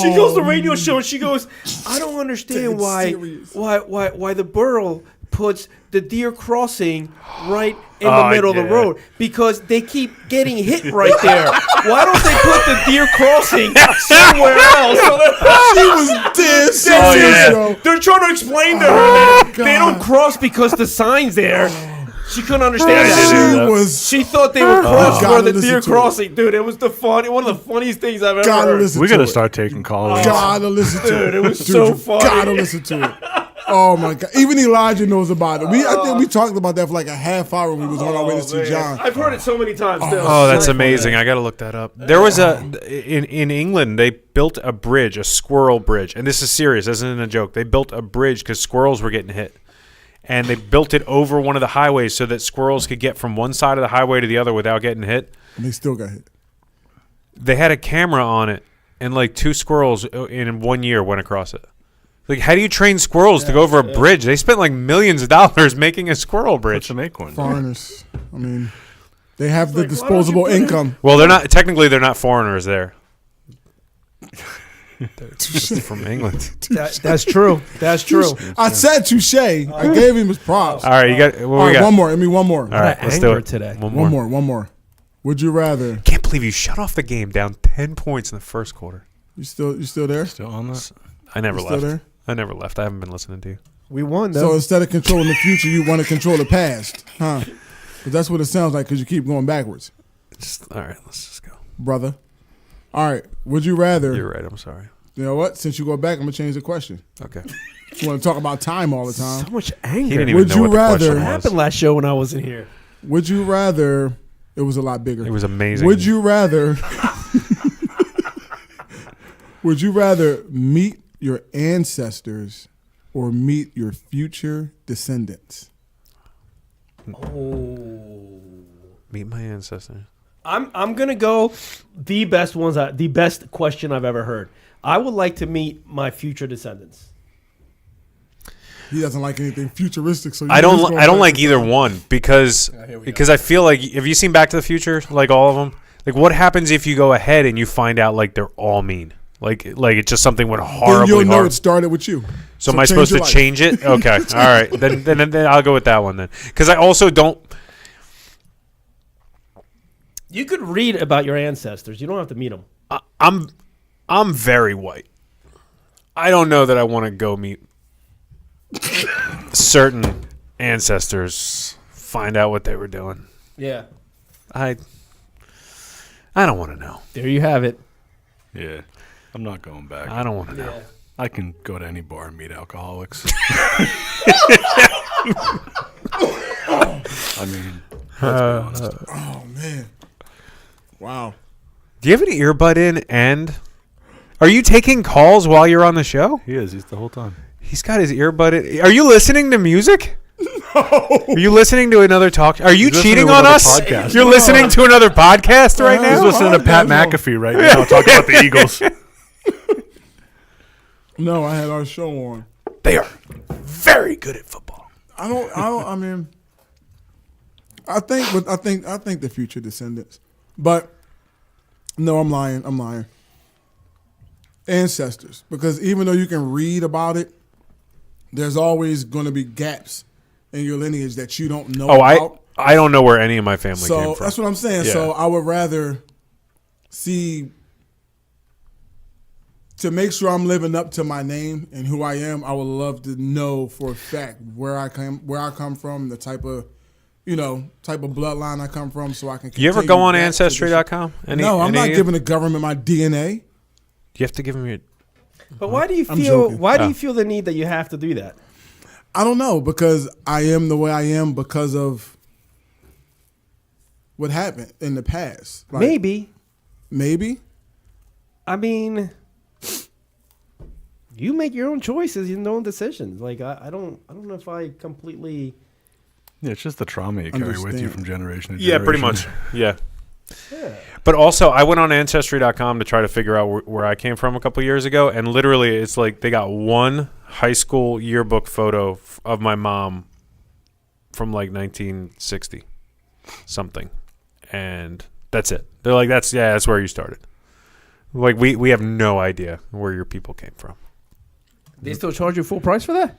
She goes to the radio show and she goes, I don't understand It's why serious. why the borough puts the deer crossing right in the middle of the road, because they keep getting hit right there. Why don't they put the deer crossing somewhere else? She was dead That's serious, it. yo. They're trying to explain to her that they God. don't cross because the sign's there. She couldn't understand She that. was. She thought they would cross Gotta where the listen deer to it. crossing, dude. It was one of the funniest things I've ever Gotta heard. listen We to gotta it. start taking calls. Gotta listen to it. Dude, it was so you funny. Gotta listen to it. Oh my God! Even Elijah knows about it. I think we talked about that for like a half hour when we was on our way to see John. I've heard it so many times. Still. Oh, that's amazing. I got to look that up. There was in England, they built a bridge, a squirrel bridge. And this is serious. This isn't a joke. They built a bridge because squirrels were getting hit. And they built it over one of the highways so that squirrels could get from one side of the highway to the other without getting hit. And they still got hit. They had a camera on it, and like 2 squirrels in 1 year went across it. Like, how do you train squirrels to go over a bridge? They spent like millions of dollars making a squirrel Put bridge. some acorns. Foreigners. I mean, they have the like, why don't you disposable put it- income. Well, they're not foreigners there. They're just from England. That's true. That's true. I said touche. I gave him his props. All right, you got what All we right, got? one more. I mean, one more. All right, let's do anger it today. One more. One more. Would you rather? Can't believe you shut off the game down 10 points in the first quarter. You still there? Still on that? I never You still left. there? I never left. I haven't been listening to you. We won So though. instead of controlling the future, you want to control the past, huh? 'Cause that's what it sounds like. Because you keep going backwards, All right, let's just go. brother. All right. Would you rather? You're right. I'm sorry. You know what? Since you go back, I'm gonna change the question. Okay. You want to talk about time all the time? So much He anger. didn't even Would know you what the rather- question What was. happened last show when I wasn't here? Would you rather? It was a lot bigger. It was amazing. Would you rather? Would you rather meet your ancestors or meet your future descendants? meet my ancestors? I'm gonna go the best question I've ever heard. I would like to meet my future descendants. He doesn't like anything futuristic, so I don't like either one because I feel like, have you seen Back to the Future, like all of them? Like, what happens if you go ahead and you find out like they're all mean? Like it's just something went Then horribly you'll know hard. it started with you. So am I supposed to change it? Okay, all right. Then I'll go with that one then. Because I also don't. You could read about your ancestors. You don't have to meet them. I'm very white. I don't know that I want to go meet certain ancestors, find out what they were doing. Yeah. I don't want to know. There you have it. Yeah. I'm not going back. I don't want to know. Yeah. I can go to any bar and meet alcoholics. I mean, let's be honest. Oh man. Wow. Do you have an earbud in and are you taking calls while you're on the show? He is. He's the whole time. He's got his earbud in. Are you listening to music? No. Are you listening to another talk? Are you He's listening cheating to on another us? podcast. You're listening to another podcast right He's now? listening to Pat podcast. McAfee right now talking about the Eagles. No, I had our show on. They are very good at football. I mean, I think the future descendants. But no, I'm lying. Ancestors. Because even though you can read about it, there's always going to be gaps in your lineage that you don't know about. I don't know where any of my family So came from. that's what I'm saying. Yeah. So I would rather see, to make sure I'm living up to my name and who I am. I would love to know for a fact where I come from, the type of bloodline I come from, so I can. You ever continue go on that Ancestry.com? tradition. No, I'm not giving the government my DNA. You have to give them your. But why do you I'm feel? joking. Why do you feel the need that you have to do that? I don't know, because I am the way I am because of what happened in the past. Like, maybe. I mean, you make your own choices, your own decisions. Like I don't know if I completely. Yeah, it's just the trauma you carry with you Understand. from generation to Yeah, generation. pretty much. Yeah. Yeah. But also, I went on Ancestry.com to try to figure out where I came from a couple years ago, and literally, it's like they got one high school yearbook photo of my mom from like 1960 something, and that's it. They're like, that's where you started. Like we have no idea where your people came from. They still charge you full price for that?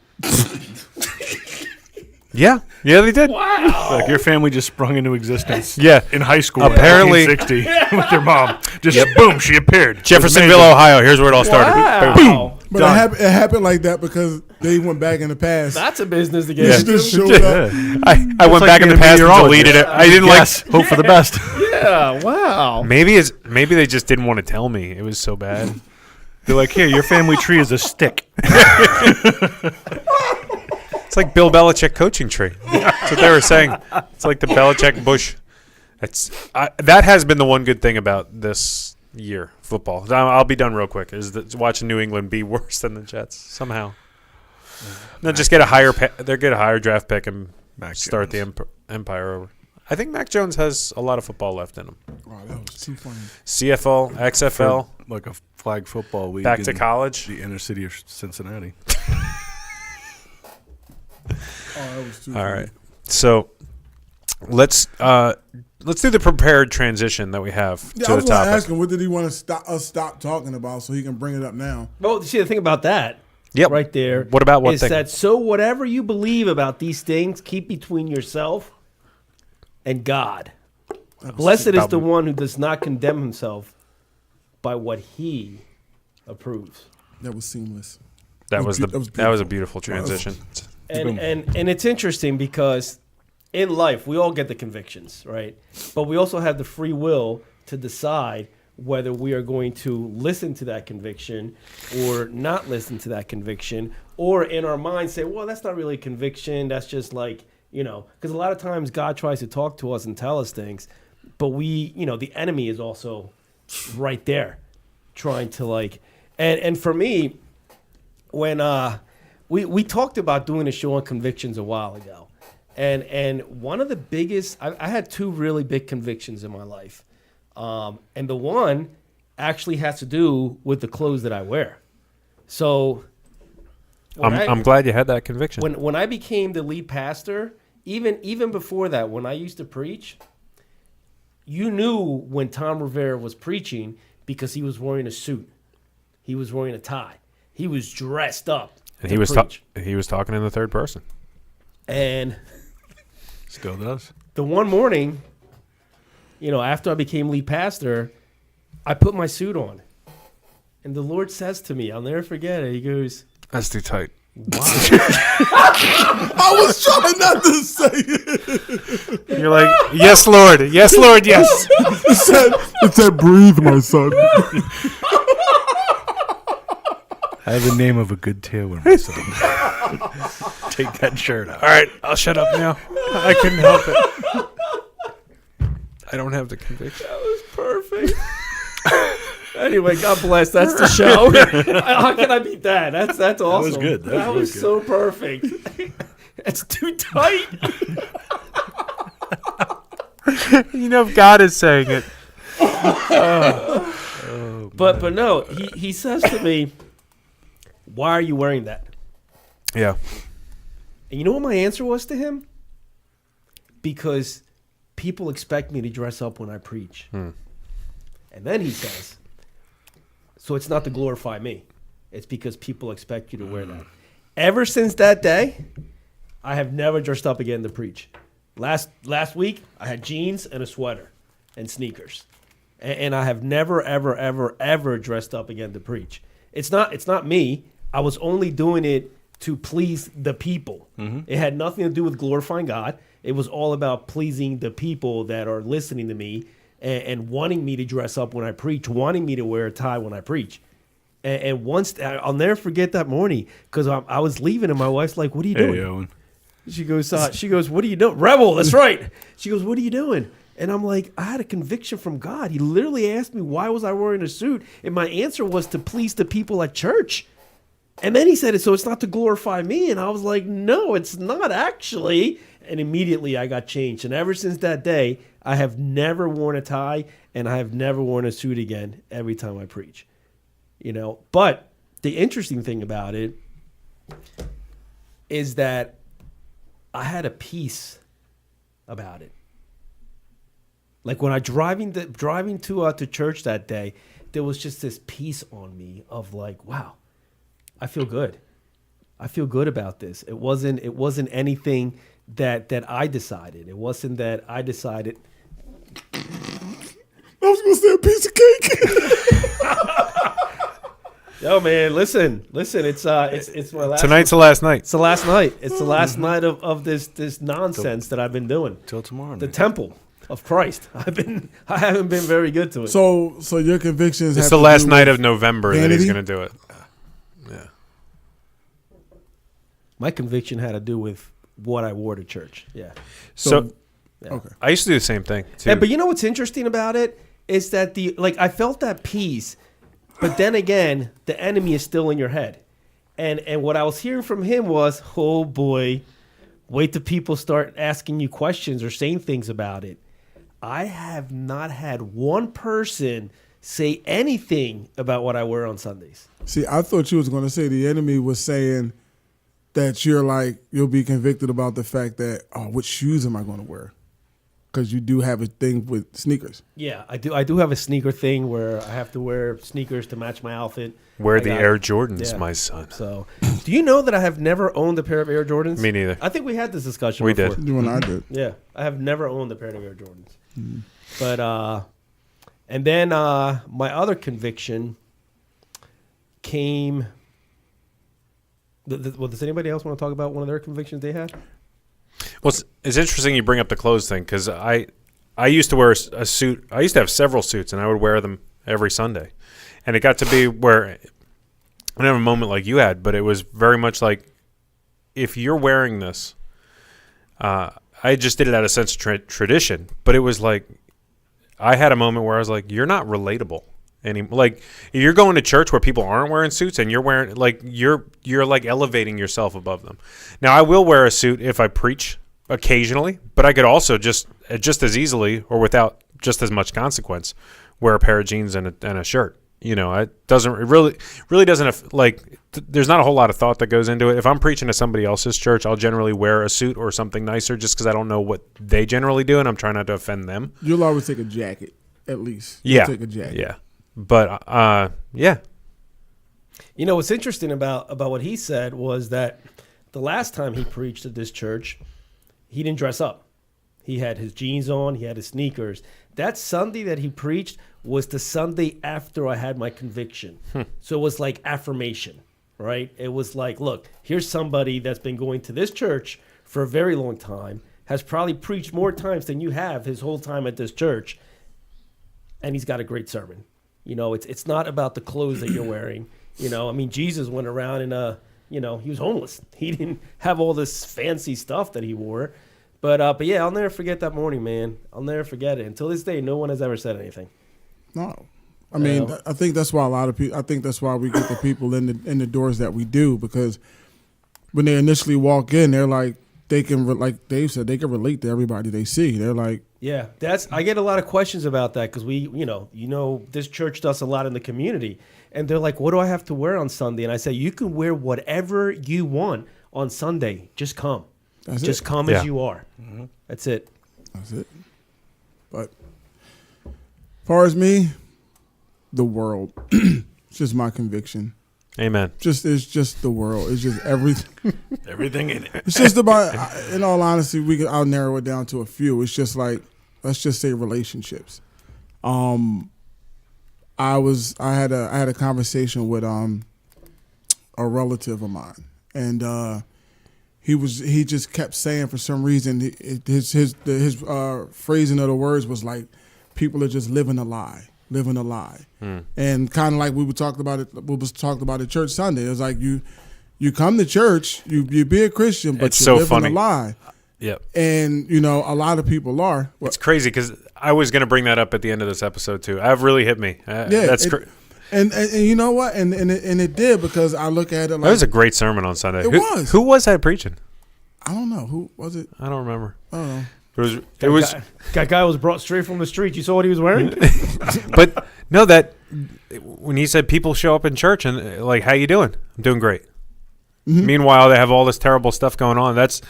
Yeah, they did. Like your family just sprung into existence. Yeah, In high school, Apparently- in 1960, with your mom. Just boom, she appeared. It was Jeffersonville, amazing. Ohio. Here's where it all started. Wow. But it happened like that because they went back in the past. That's a business to They get just into. showed up. I went like back in being the a past and meteorologist. deleted it. I didn't Yes, hope for the best. Yeah, wow. Maybe they just didn't want to tell me. It was so bad. They're like, here, your family tree is a stick. It's like Bill Belichick coaching tree. That's what they were saying. It's like the Belichick Bush. That has been the one good thing about this year football. I'll be done real quick. Is that watching New England be worse than the Jets somehow? No, just get a higher draft pick and Mac start Jones. the empire over. I think Mac Jones has a lot of football left in him. Wow, that was too funny. CFL, XFL, For, like a flag football league. back to in college. The inner city of Cincinnati. Oh, that was too All funny. right. So let's do the prepared transition that we have Yeah, to I the was going to topic. ask him, what did he want to stop talking about so he can bring it up now? Well, see, the thing about that Yep. right there What about what is thing? that so whatever you believe about these things, keep between yourself and God. Blessed is the one who does not condemn himself by what he approves. That was seamless. That was that was a beautiful transition. And it's interesting because in life we all get the convictions, right? But we also have the free will to decide whether we are going to listen to that conviction or not listen to that conviction, or in our mind say, well, that's not really a conviction. That's just like, because a lot of times God tries to talk to us and tell us things, but the enemy is also right there trying to and for me, when we talked about doing a show on convictions a while ago, and one of the biggest, I had two really big convictions in my life, and the one actually has to do with the clothes that I wear. So I'm glad you had that conviction. when I became the lead pastor, even before that, when I used to preach, you knew when Tom Rivera was preaching because he was wearing a suit, he was wearing a tie, he was dressed up, and to preach. he was talking in the third person. And Still does. the one morning, after I became lead pastor, I put my suit on. And the Lord says to me, I'll never forget it. He goes, That's too tight. I was trying not to say it. You're like, yes, Lord. Yes, Lord. Yes. It said, breathe, my son. I have the name of a good tailor, my son. Take that shirt out. All right. I'll shut up now. I couldn't help it. I don't have the conviction. that was perfect. Anyway, God bless. That's the show. How can I beat that? That's awesome. was good. That was so perfect. It's too tight. You know, if God is saying it. But no, he says to me, why are you wearing that? Yeah. And you know what my answer was to him? Because people expect me to dress up when I preach. And then he says, so it's not to glorify me. It's because people expect you to wear that. Ever since that day, I have never dressed up again to preach. Last week, I had jeans and a sweater and sneakers. And I have never, ever, ever, ever dressed up again to preach. It's not me. I was only doing it to please the people. It had nothing to do with glorifying God. It was all about pleasing the people that are listening to me and wanting me to dress up when I preach, wanting me to wear a tie when I preach. And once, I'll never forget that morning because I was leaving and my wife's like, what are you doing? Hey, Owen. She goes, what are you doing? Rebel, that's right. She goes, what are you doing? And I'm like, I had a conviction from God. He literally asked me, why was I wearing a suit? And my answer was to please the people at church. And then he said, so it's not to glorify me. And I was like, no, it's not actually. And immediately I got changed. And ever since that day, I have never worn a tie and I have never worn a suit again every time I preach. You know, but the interesting thing about it is that I had a peace about it. Like when I driving to church that day, there was just this peace on me of like, wow, I feel good. I feel good about this. It wasn't anything that I decided. It wasn't that I decided. I was going to say a piece of cake. Yo, man, listen. It's my last. Tonight's the last night. It's the last night. It's the last night of this nonsense that I've been doing. Till tomorrow The night. temple of Christ. I haven't been very good to it. So your convictions It's have the to last do night with of November that he's vanity? going to do it. Yeah. My conviction had to do with what I wore to church. Yeah. So Okay. I used to do the same thing too. Yeah, but you know what's interesting about it is that I felt that peace, but then again, the enemy is still in your head. And what I was hearing from him was, oh boy, wait till people start asking you questions or saying things about it. I have not had one person say anything about what I wear on Sundays. See, I thought you was going to say the enemy was saying that you'll be convicted about the fact that, oh, what shoes am I going to wear? Because you do have a thing with sneakers. Yeah, I do have a sneaker thing where I have to wear sneakers to match my outfit. Wear I the got- Air Jordans, yeah. my son. So, do you know that I have never owned a pair of Air Jordans? Me neither. I think we had this discussion We before. did. You and I did. Yeah, I have never owned a pair of Air Jordans. But and then my other conviction came. Well, does anybody else want to talk about one of their convictions they had? Well, it's interesting you bring up the clothes thing because I used to wear a suit. I used to have several suits, and I would wear them every Sunday. And it got to be where I didn't have a moment like you had, but it was very much like if you're wearing this, I just did it out of sense of tradition. But it was like I had a moment where I was like, you're not relatable. Like you're going to church where people aren't wearing suits and you're wearing like you're like elevating yourself above them. Now I will wear a suit if I preach occasionally, but I could also just as easily or without just as much consequence wear a pair of jeans and a shirt. You know, it really doesn't like there's not a whole lot of thought that goes into it. If I'm preaching to somebody else's church, I'll generally wear a suit or something nicer just because I don't know what they generally do and I'm trying not to offend them. You'll always take a jacket, at least. Yeah. You'll take a jacket. Yeah. But yeah. You know, what's interesting about what he said was that the last time he preached at this church, he didn't dress up. He had his jeans on. He had his sneakers. That Sunday that he preached was the Sunday after I had my conviction. So it was like affirmation, right? It was like, look, here's somebody that's been going to this church for a very long time, has probably preached more times than you have his whole time at this church, and he's got a great sermon. You know, it's not about the clothes that you're wearing. You know, I mean, Jesus went around in he was homeless. He didn't have all this fancy stuff that he wore. But yeah, I'll never forget that morning, man. I'll never forget it. Until this day, no one has ever said anything. No, I mean, I think that's why a lot of people. I think that's why we get the people in the doors that we do, because when they initially walk in, they're like like Dave said, they can relate to everybody they see. They're like, Yeah, I get a lot of questions about that because this church does a lot in the community, and they're like, "What do I have to wear on Sunday?" And I say, "You can wear whatever you want on Sunday. Just come. Just come Yeah. as you are. That's it." that's it. But as far as me, the world, it's just my conviction. Amen. It's just the world. It's just everything. Everything in it. It's just about. In all honesty, I'll narrow it down to a few. It's just like, let's just say relationships. I had a conversation with a relative of mine, and he just kept saying, for some reason, his phrasing of the words was like, people are just living a lie. And kind of like we talked about at church Sunday. It was like you come to church, you be a Christian, but It's you're so living funny. a lie. Yep. And a lot of people are. It's crazy because I was going to bring that up at the end of this episode too. That really hit me. That's and you know what? And it did, because I look at it like, that was a great sermon on Sunday. It was. Who was that preaching? I don't know who was it. I don't remember. I don't know. It was That guy was brought straight from the street. You saw what he was wearing? but no, that when he said people show up in church and like, how you doing? I'm doing great. Mm-hmm. Meanwhile, they have all this terrible stuff going on. That's,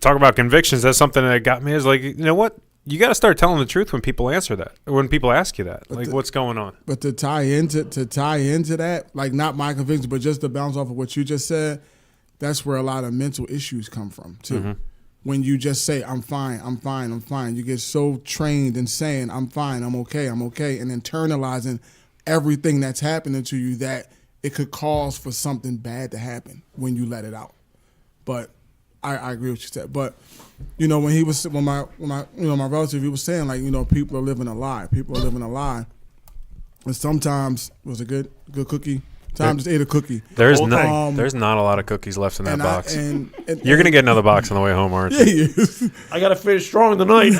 talk about convictions. That's something that got me, is like, you know what? You got to start telling the truth when people answer that, or when people ask you that, like, what's going on? But to tie into that, like, not my conviction, but just to bounce off of what you just said, that's where a lot of mental issues come from too. Mm-hmm. When you just say, I'm fine, you get so trained in saying, I'm fine, I'm okay, and internalizing everything that's happening to you, that it could cause for something bad to happen when you let it out. But I agree with what you said. But when my relative, he was saying, like, people are living a lie. And sometimes, was a good cookie. Tom just ate a cookie. There's Whole there's not a lot of cookies left in that box. You're going to get another box on the way home, aren't you? Yeah, he is. I got to finish strong tonight.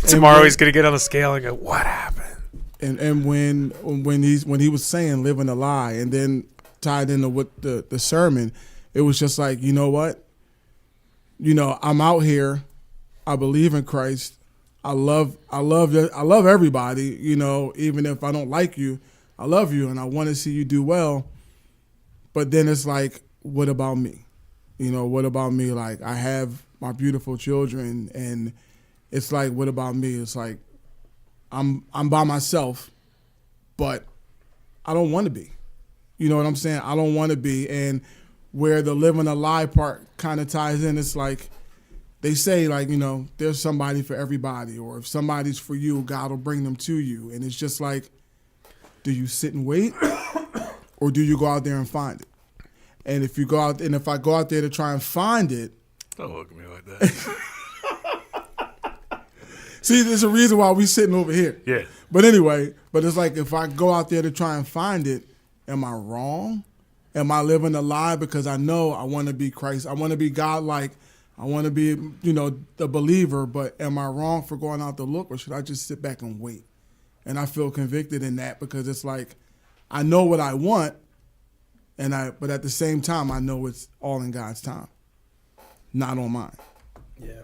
Tomorrow he's going to get on the scale and go, what happened? And when he was saying living a lie, and then tied into what the sermon, it was just like, you know what? I'm out here. I believe in Christ. I love everybody. Even if I don't like you, I love you, and I want to see you do well. But then it's like, what about me? What about me? Like, I have my beautiful children, and it's like, what about me? It's like, I'm by myself, but I don't want to be. You know what I'm saying? I don't want to be. And where the living a lie part kind of ties in, it's like, they say, like, there's somebody for everybody, or if somebody's for you, God will bring them to you. And it's just like, do you sit and wait, or do you go out there and find it? And if I go out there to try and find it, Don't look at me like that. see, there's a reason why we sitting over here. Yeah. But anyway, it's like, if I go out there to try and find it, am I wrong? Am I living a lie because I know I want to be Christ? I want to be God-like. I want to be, the believer. But am I wrong for going out to look, or should I just sit back and wait? And I feel convicted in that, because it's like, I know what I want, but at the same time, I know it's all in God's time, not on mine. Yeah.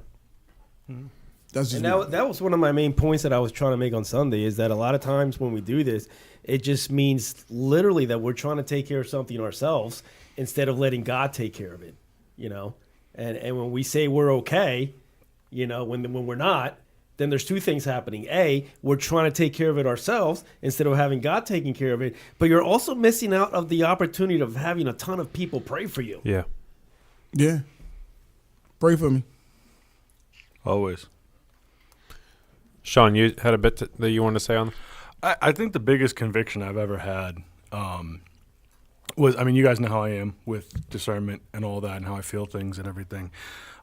That's just And that was one of my main points that I was trying to make on Sunday, is that a lot of times when we do this, it just means literally that we're trying to take care of something ourselves instead of letting God take care of it, And when we say we're okay, when we're not, then there's two things happening. A, we're trying to take care of it ourselves instead of having God taking care of it. But you're also missing out of the opportunity of having a ton of people pray for you. Yeah. Yeah. Pray for me. Always. Sean, you had a bit that you wanted to say on? I think the biggest conviction I've ever had was, I mean, you guys know how I am with discernment and all that and how I feel things and everything.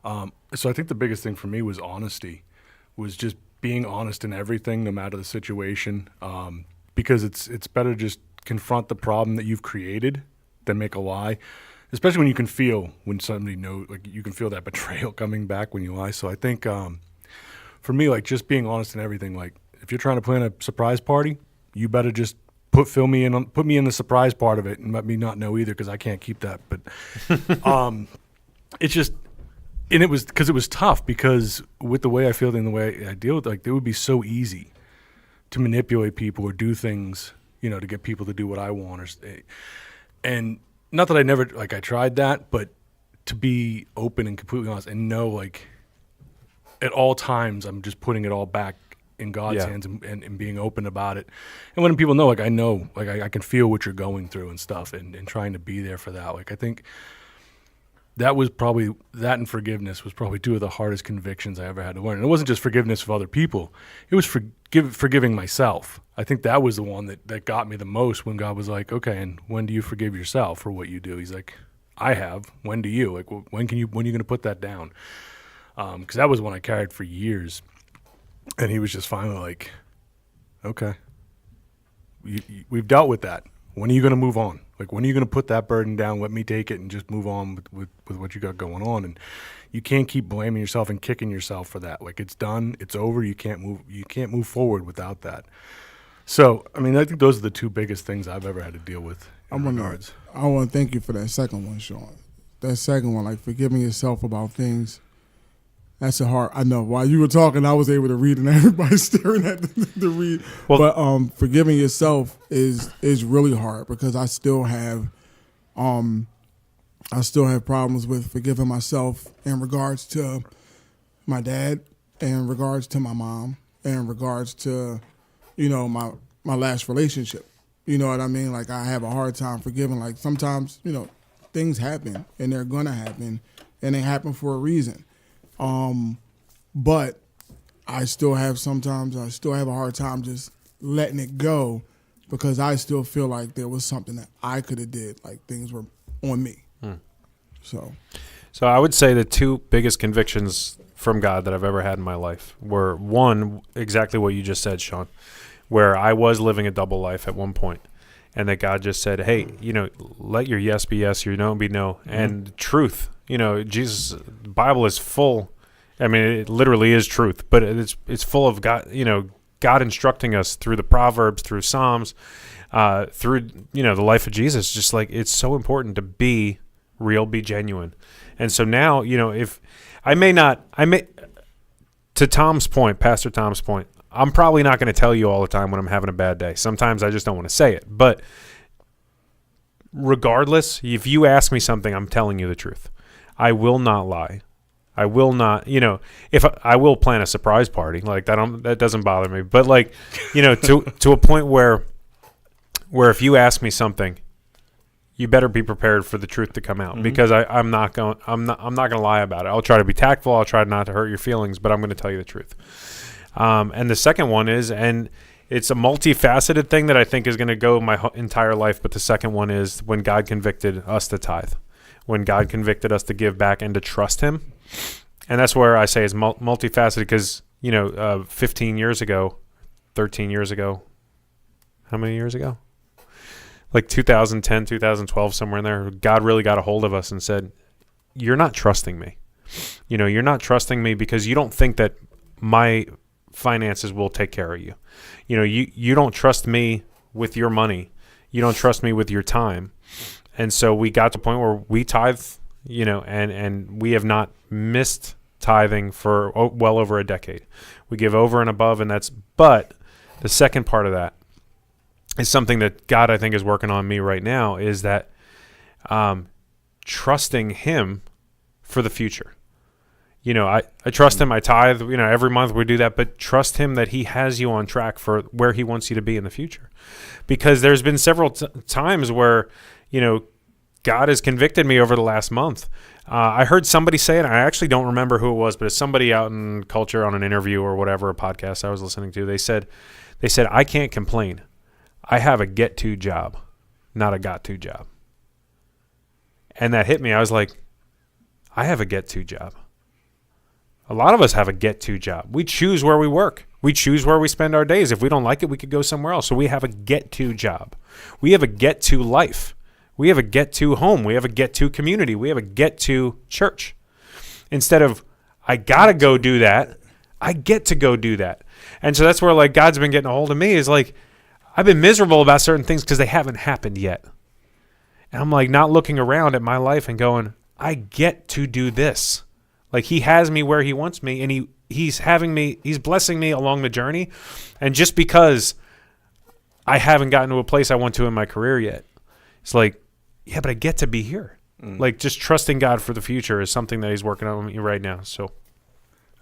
So I think the biggest thing for me was honesty, was just being honest in everything, no matter the situation, because it's better to just confront the problem that you've created than make a lie, especially when you can feel when somebody knows, like you can feel that betrayal coming back when you lie. So I think for me, like just being honest in everything, like if you're trying to plan a surprise party, you better just put me in the surprise part of it and let me not know either, because I can't keep that. But it's just, and it was because it was tough, because with the way I feel and the way I deal with it, like it would be so easy to manipulate people or do things, you know, to get people to do what I want, and not that I never, like I tried that, but to be open and completely honest and know, like at all times I'm just putting it all back in God's hands and being open about it. And letting people know, like I know, like I can feel what you're going through and stuff, and trying to be there for that. Like I think that was probably, that and forgiveness was probably two of the hardest convictions I ever had to learn. And it wasn't just forgiveness of other people. It was forgiving myself. I think that was the one that got me the most, when God was like, okay, and when do you forgive yourself for what you do? He's like, I have. When do you? Like, when are you going to put that down? Because that was one I carried for years. And he was just finally like, okay, we've dealt with that. When are you going to move on? Like, when are you going to put that burden down, let me take it, and just move on with what you got going on? And you can't keep blaming yourself and kicking yourself for that. Like, it's done, it's over. You can't move forward without that. So, I mean, I think those are the two biggest things I've ever had to deal with in regards. I want to thank you for that second one, Sean. That second one, like forgiving yourself about things. That's a hard. I know. While you were talking, I was able to read, and everybody's staring at the read. Well, but forgiving yourself is really hard, because I still have problems with forgiving myself in regards to my dad, in regards to my mom, in regards to, you know, my last relationship. You know what I mean? Like, I have a hard time forgiving. Like, sometimes, you know, things happen, and they're gonna happen, and they happen for a reason. But I still have a hard time just letting it go, because I still feel like there was something that I could have did, like things were on me. So I would say the two biggest convictions from God that I've ever had in my life were, one, exactly what you just said, Sean, where I was living a double life at one point, and that God just said, hey, you know, let your yes be yes, your no be no. Mm-hmm. And truth, you know, Jesus, the Bible is full. I mean, it literally is truth, but it's full of God, you know, God instructing us through the Proverbs, through Psalms, through, you know, the life of Jesus. Just like, it's so important to be real, be genuine. And so now, you know, if to Tom's point, Pastor Tom's point, I'm probably not going to tell you all the time when I'm having a bad day. Sometimes I just don't want to say it. But regardless, if you ask me something, I'm telling you the truth. I will not lie. I will not, you know, if I will plan a surprise party, like that doesn't bother me. But like, you know, to a point where if you ask me something, you better be prepared for the truth to come out, because I'm not going to lie about it. I'll try to be tactful. I'll try not to hurt your feelings, but I'm going to tell you the truth. And the second one is, and it's a multifaceted thing that I think is going to go my entire life. But the second one is when God convicted us to tithe, when God convicted us to give back and to trust him. And that's where I say it's multifaceted, because, you know, 15 years ago, 13 years ago, how many years ago? Like 2010, 2012, somewhere in there, God really got a hold of us and said, you're not trusting me. You know, you're not trusting me because you don't think that my finances will take care of you. You know, you don't trust me with your money. You don't trust me with your time. And so we got to the point where we tithe, you know, and we have not missed tithing for well over a decade. We give over and above, and but the second part of that is something that God, I think, is working on me right now, is that trusting him for the future. You know, I trust him. I tithe, you know, every month we do that, but trust him that he has you on track for where he wants you to be in the future. Because there's been several times where, you know, God has convicted me over the last month. I heard somebody say it. I actually don't remember who it was, but it's somebody out in culture on an interview or whatever, a podcast I was listening to. They said, I can't complain. I have a get-to job, not a got-to job. And that hit me. I was like, I have a get-to job. A lot of us have a get-to job. We choose where we work. We choose where we spend our days. If we don't like it, we could go somewhere else. So we have a get-to job. We have a get-to life. We have a get-to home. We have a get-to community. We have a get-to church. Instead of, I got to go do that, I get to go do that. And so that's where like God's been getting a hold of me is like, I've been miserable about certain things because they haven't happened yet. And I'm like not looking around at my life and going, I get to do this. Like he has me where he wants me, and he's blessing me along the journey. And just because I haven't gotten to a place I want to in my career yet, it's like, yeah, but I get to be here. Like just trusting God for the future is something that he's working on me right now. So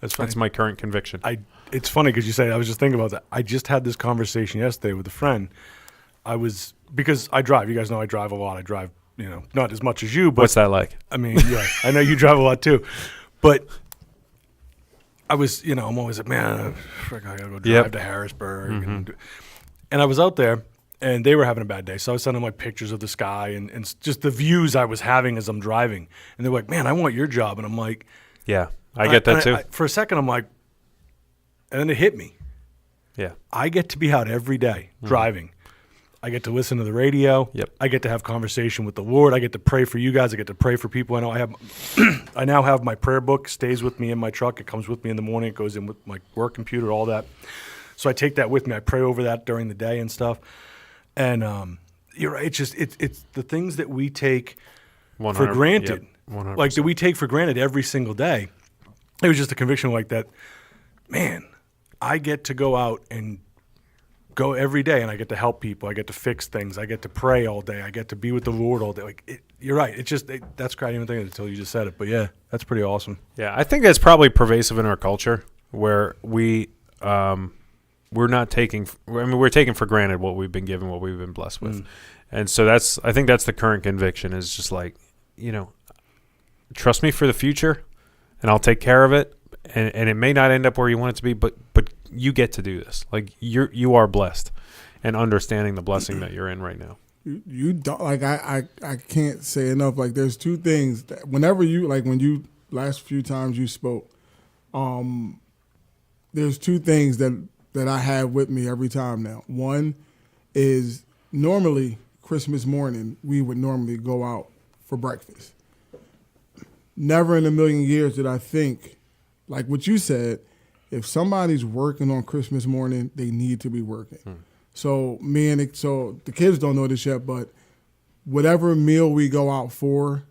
that's my current conviction. It's funny because you say, I was just thinking about that. I just had this conversation yesterday with a friend. Because I drive. You guys know I drive a lot. I drive, not as much as you. But What's that like? I mean, yeah, I know you drive a lot too. But I was, I'm always like, man, I got to go drive to Harrisburg. And I was out there, and they were having a bad day. So I was sending them like pictures of the sky and just the views I was having as I'm driving. And they're like, man, I want your job. And I'm like, yeah, I get that too. For a second, I'm like, and then it hit me. Yeah. I get to be out every day driving. I get to listen to the radio. Yep. I get to have conversation with the Lord. I get to pray for you guys. I get to pray for people. I know I now have my prayer book, stays with me in my truck. It comes with me in the morning. It goes in with my work computer, all that. So I take that with me. I pray over that during the day and stuff. And you're right. It's the things that we take for granted. Yep, 100%. Like that we take for granted every single day. It was just a conviction like that. Man, I get to go out and go every day, and I get to help people. I get to fix things. I get to pray all day. I get to be with the Lord all day. Like you're right. It's just that's great. I didn't even think of it until you just said it. But yeah, that's pretty awesome. Yeah, I think that's probably pervasive in our culture where we're not taking. I mean, we're taking for granted what we've been given, what we've been blessed with, and so I think that's the current conviction is just like trust me for the future, and I'll take care of it. And it may not end up where you want it to be, but you get to do this. Like you are blessed, and understanding the blessing that you're in right now. You don't like I can't say enough. Like there's two things that whenever you like when you last few times you spoke, there's two things that I have with me every time now. One is normally Christmas morning we would normally go out for breakfast. Never in a million years did I think. Like what you said, if somebody's working on Christmas morning, they need to be working. So the kids don't know this yet, but whatever meal we go out for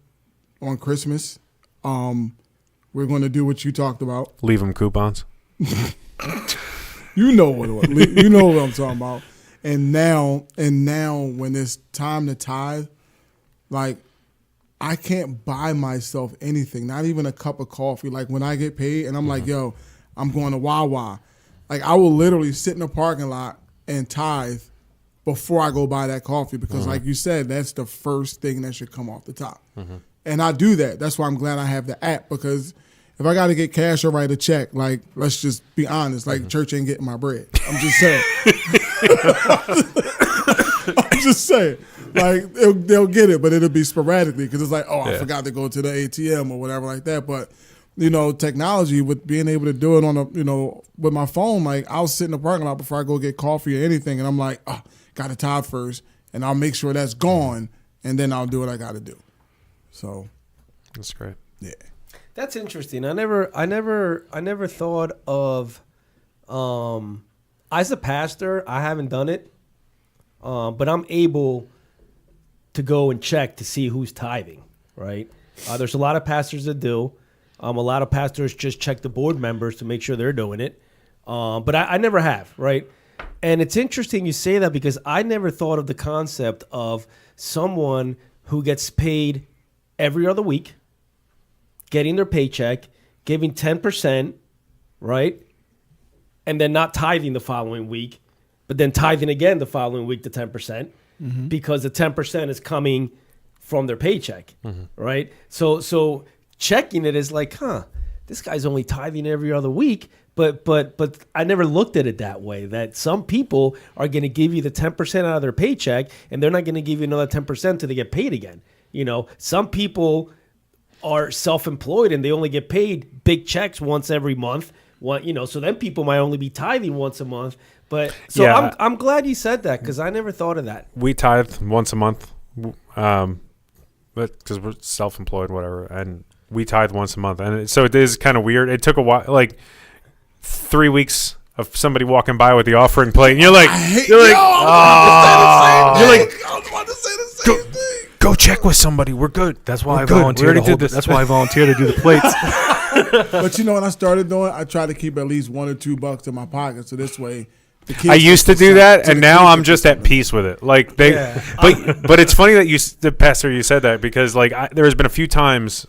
on Christmas, we're going to do what you talked about. Leave them coupons. You know what I'm talking about. And now when it's time to tithe, like I can't buy myself anything, not even a cup of coffee. Like when I get paid and I'm like, yo, I'm going to Wawa. Like I will literally sit in the parking lot and tithe before I go buy that coffee because like you said, that's the first thing that should come off the top. And I do that. That's why I'm glad I have the app because if I got to get cash or write a check, like let's just be honest, like church ain't getting my bread. I'm just saying. I'm just saying. Like they'll get it, but it'll be sporadically because it's like, I forgot to go to the ATM or whatever like that. But technology with being able to do it on with my phone, like I'll sit in the parking lot before I go get coffee or anything, and I'm like, got to tithe first, and I'll make sure that's gone, and then I'll do what I got to do. So that's great. Yeah, that's interesting. I never thought of, as a pastor, I haven't done it, but I'm able to go and check to see who's tithing, right? There's a lot of pastors that do. A lot of pastors just check the board members to make sure they're doing it. But I never have, right? And it's interesting you say that because I never thought of the concept of someone who gets paid every other week, getting their paycheck, giving 10%, right? And then not tithing the following week, but then tithing again the following week to 10%. Because the 10% is coming from their paycheck, right? So checking it is like, this guy's only tithing every other week. But I never looked at it that way, that some people are going to give you the 10% out of their paycheck, and they're not going to give you another 10% till they get paid again. You know, some people are self-employed and they only get paid big checks once every month. So then people might only be tithing once a month. But so Yeah. I'm glad you said that, because I never thought of that. We tithe once a month, but because we're self-employed, whatever, and we tithe once a month, and so it is kind of weird. It took a while, like 3 weeks of somebody walking by with the offering plate, and you're like, I hate you're like, you're you're like, like, I was about to say the same thing. go check with somebody. We're good. That's why I We're good. We volunteered. already did this. That's why I volunteered to do the plates. But you know what I started doing? I try to keep at least $1 or $2 in my pocket, so this way the kids I used to can do put that, some- and so the now kids I'm can just put at something. peace with it. Like they, but it's funny that the pastor, you said that, because like there has been a few times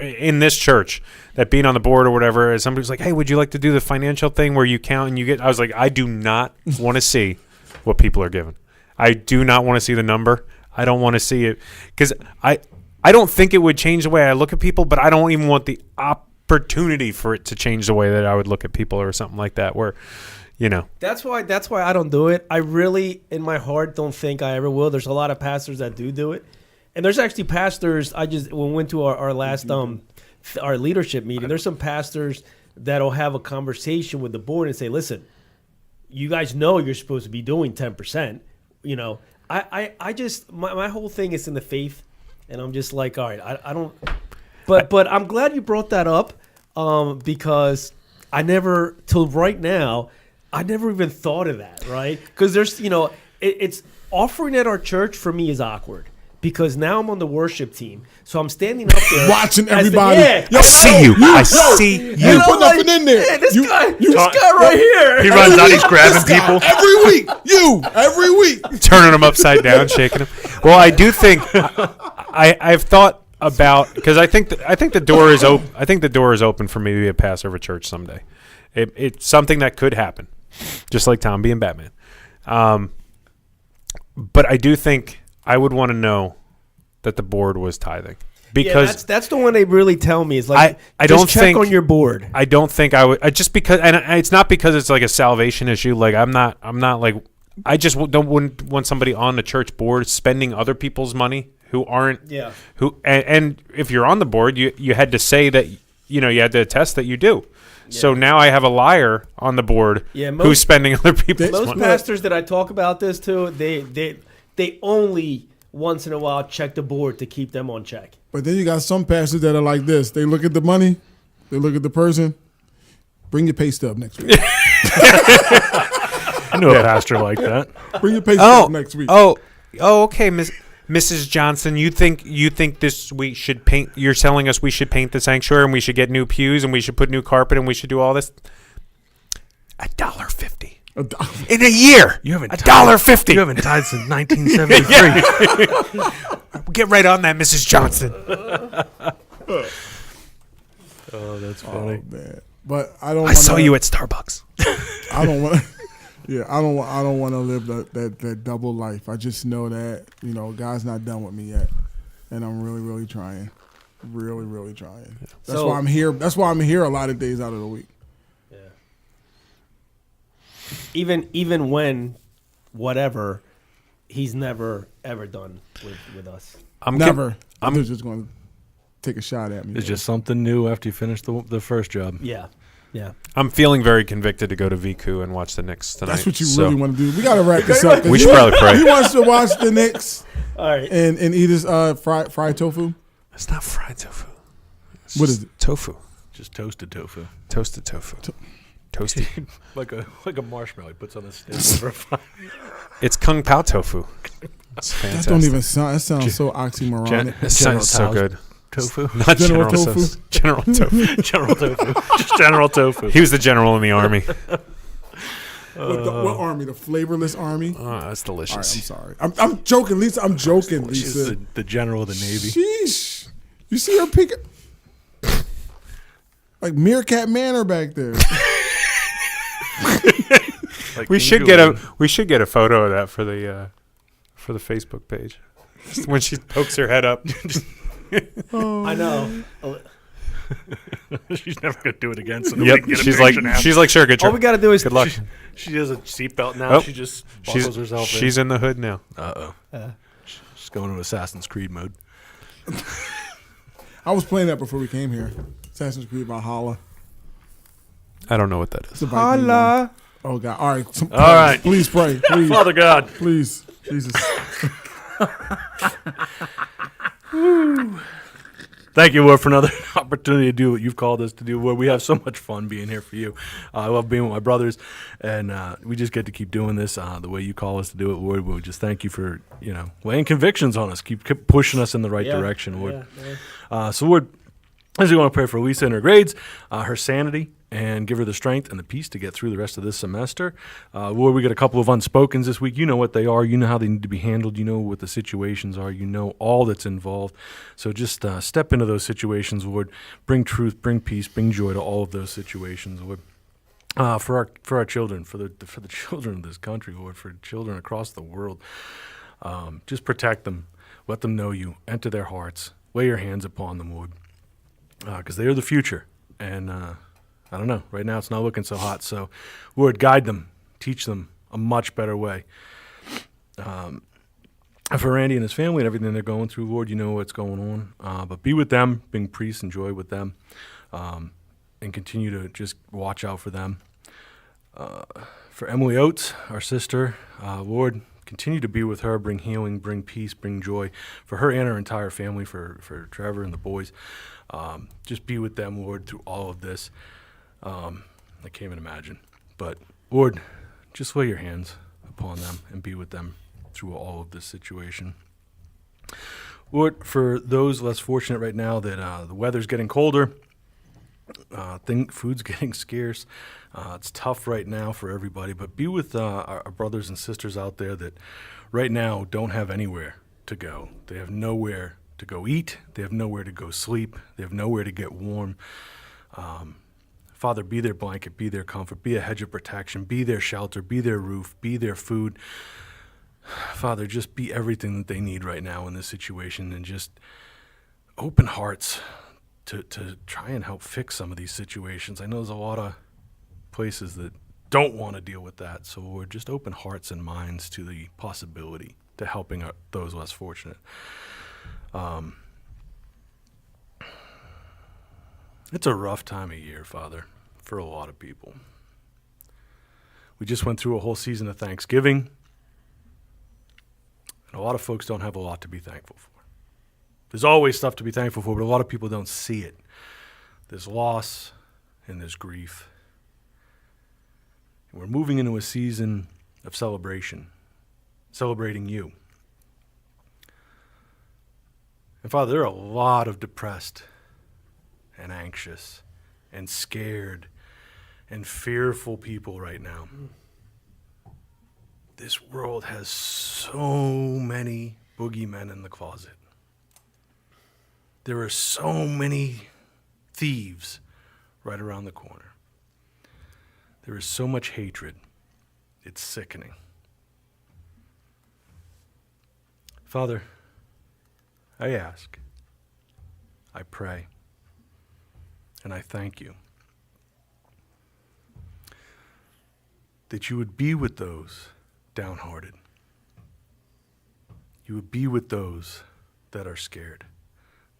in this church that being on the board or whatever, somebody's like, "Hey, would you like to do the financial thing where you count and you get?" I was like, I do not want to see what people are given. I do not want to see the number. I don't want to see it because I don't think it would change the way I look at people, but I don't even want the opportunity for it to change the way that I would look at people or something like that, where, you know. That's why I don't do it. I really, in my heart, don't think I ever will. There's a lot of pastors that do it. And there's actually pastors, when we went to our last our leadership meeting, there's some pastors that'll have a conversation with the board and say, listen, you guys know you're supposed to be doing 10%. You know, I just, my whole thing is in the faith, and I'm just like, all right, I don't, but I'm glad you brought that up, because I never, till right now, I never even thought of that, right? Because there's, it's offering at our church for me is awkward. Because now I'm on the worship team, so I'm standing up there Watching as everybody. Yo, I see you. I see You you. ain't put nothing in there. Yeah, this You- guy you- right here. He runs out. He's grabbing This guy, people, every week. Every week. turning them upside down, shaking them. Well, I do think I've thought about, because I think the door is open. I think the door is open for me to be a pastor of a church someday. It's something that could happen, just like Tom being Batman. But I do think I would want to know that the board was tithing, because that's the one they really tell me is like, I just don't check think- on your board. I don't think I would. Just because, and it's not because it's like a salvation issue. Like I'm not like, I just wouldn't want somebody on the church board spending other people's money who aren't. Yeah. And if you're on the board, you had to say that, you had to attest that you do. So now I have a liar on the board who's spending other people's Most money. pastors that I talk about this to, they only once in a while check the board to keep them on check. But then you got some pastors that are like this. They look at the money. They look at the person. Bring your pay stub next week. I knew a pastor like that. Bring your pay stub next week. Okay, Mrs. Johnson, you think this we should paint? You're telling us we should paint the sanctuary and we should get new pews and we should put new carpet and we should do all this? $1.50 in a year. You haven't $1.50. You haven't tithed since 1973. Get right on that, Mrs. Johnson. Oh, that's funny. Man. But I don't. I saw you at Starbucks. I don't want. Yeah, I don't want to live that double life. I just know that God's not done with me yet, and I'm really, really trying, really, really trying. That's why I'm here. That's why I'm here a lot of days out of the week. Yeah. Even when, whatever, he's never ever done with us. Never. I'm just going to take a shot at me. It's just something new after you finish the first job. Yeah. Yeah. I'm feeling very convicted to go to VCU and watch the Knicks tonight. That's what you really want to do. We got to wrap this up. We should probably pray. He wants to watch the Knicks All right. and eat his fried tofu. It's not fried tofu. What is it? Tofu. Just toasted tofu. Toasted tofu. Toasty. like a marshmallow he puts on a stick over a fire. It's Kung Pao tofu. It's fantastic. That don't even sound. That sounds so oxymoronic. It sounds so Tao's good. Tofu. Not General General Tofu? Tofu. General Tofu. General tofu. Just general tofu. He was the general in the army. What army? The flavorless army? Oh, that's All right, I'm delicious. sorry. I'm joking, Lisa. I'm joking, She's Lisa. the general of the Navy. Sheesh. You see her peek like Meerkat Manor back there. Like We King should Julian. get a photo of that for the Facebook page. when she pokes her head up. I know. She's never gonna do it again. So nobody Yep. can get a She's picture like, now. sure, get All your we got to do is good luck. She has a seatbelt now. Oh, She just She's buckles herself in. she's in the hood now. She's going to Assassin's Creed mode. I was playing that before we came here. Assassin's Creed Valhalla. I don't know what that is. It's a Viking one. Oh God! All right. All right. Please pray. Please. Father God. Please. Jesus. Thank you, Lord, for another opportunity to do what you've called us to do. Lord, we have so much fun being here for you. I love being with my brothers, and we just get to keep doing this the way you call us to do it, Lord. We just thank you for laying convictions on us, keep pushing us in the right direction, Lord. So, Lord, as we want to pray for Lisa and her grades, her sanity, and give her the strength and the peace to get through the rest of this semester. Lord, we got a couple of unspokens this week. You know what they are. You know how they need to be handled. You know what the situations are. You know all that's involved. So just step into those situations, Lord. Bring truth, bring peace, bring joy to all of those situations, Lord. For our children, for the children of this country, Lord, for children across the world, just protect them. Let them know you. Enter their hearts. Lay your hands upon them, Lord, because they are the future. And I don't know. Right now it's not looking so hot. So, Lord, guide them. Teach them a much better way. For Randy and his family and everything they're going through, Lord, you know what's going on. But be with them, bring peace and joy with them, and continue to just watch out for them. For Emily Oates, our sister, Lord, continue to be with her, bring healing, bring peace, bring joy for her and her entire family, for Trevor and the boys. Just be with them, Lord, through all of this. I can't even imagine. But, Lord, just lay your hands upon them and be with them through all of this situation. Lord, for those less fortunate right now that the weather's getting colder, food's getting scarce, it's tough right now for everybody, but be with our brothers and sisters out there that right now don't have anywhere to go. They have nowhere to go eat. They have nowhere to go sleep. They have nowhere to get warm. Father, be their blanket, be their comfort, be a hedge of protection, be their shelter, be their roof, be their food. Father, just be everything that they need right now in this situation, and just open hearts to try and help fix some of these situations. I know there's a lot of places that don't want to deal with that, so Lord, just open hearts and minds to the possibility to helping those less fortunate. It's a rough time of year, Father, for a lot of people. We just went through a whole season of Thanksgiving, and a lot of folks don't have a lot to be thankful for. There's always stuff to be thankful for, but a lot of people don't see it. There's loss and there's grief. And we're moving into a season of celebration, celebrating you. And Father, there are a lot of depressed and anxious and scared and fearful people right now. This world has so many boogeymen in the closet. There are so many thieves right around the corner. There is so much hatred. It's sickening. Father, I ask, I pray, and I thank you that you would be with those downhearted. You would be with those that are scared,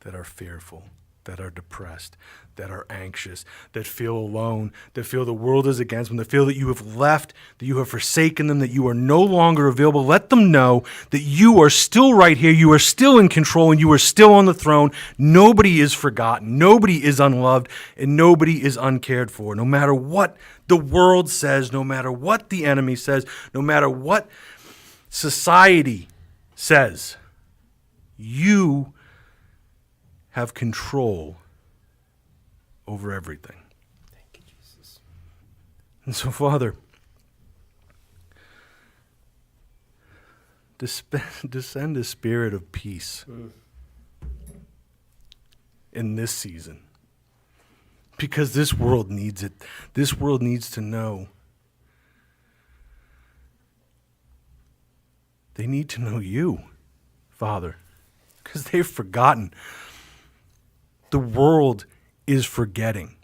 that are fearful, that are depressed, that are anxious, that feel alone, that feel the world is against them, that feel that you have left, that you have forsaken them, that you are no longer available. Let them know that you are still right here, you are still in control, and you are still on the throne. Nobody is forgotten, nobody is unloved, and nobody is uncared for. No matter what the world says, no matter what the enemy says, no matter what society says, you have control over everything. Thank you, Jesus. And so, Father, descend a spirit of peace in this season, because this world needs it. This world needs to know. They need to know you, Father, because they've forgotten. The world is forgetting.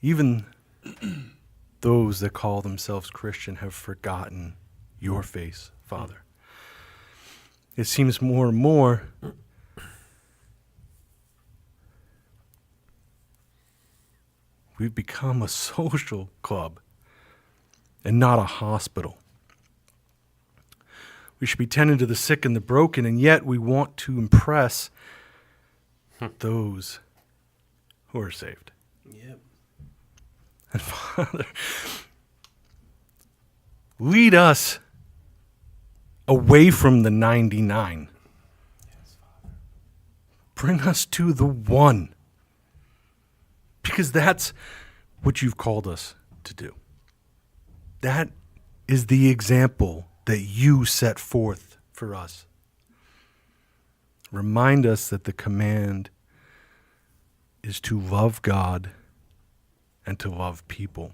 Even those that call themselves Christian have forgotten your face, Father. It seems more and more we've become a social club and not a hospital. We should be tending to the sick and the broken, and yet we want to impress those who are saved. Yep. And Father, lead us away from the 99. Bring us to the one. Because that's what you've called us to do. That is the example that you set forth for us. Remind us that the command is to love God and to love people.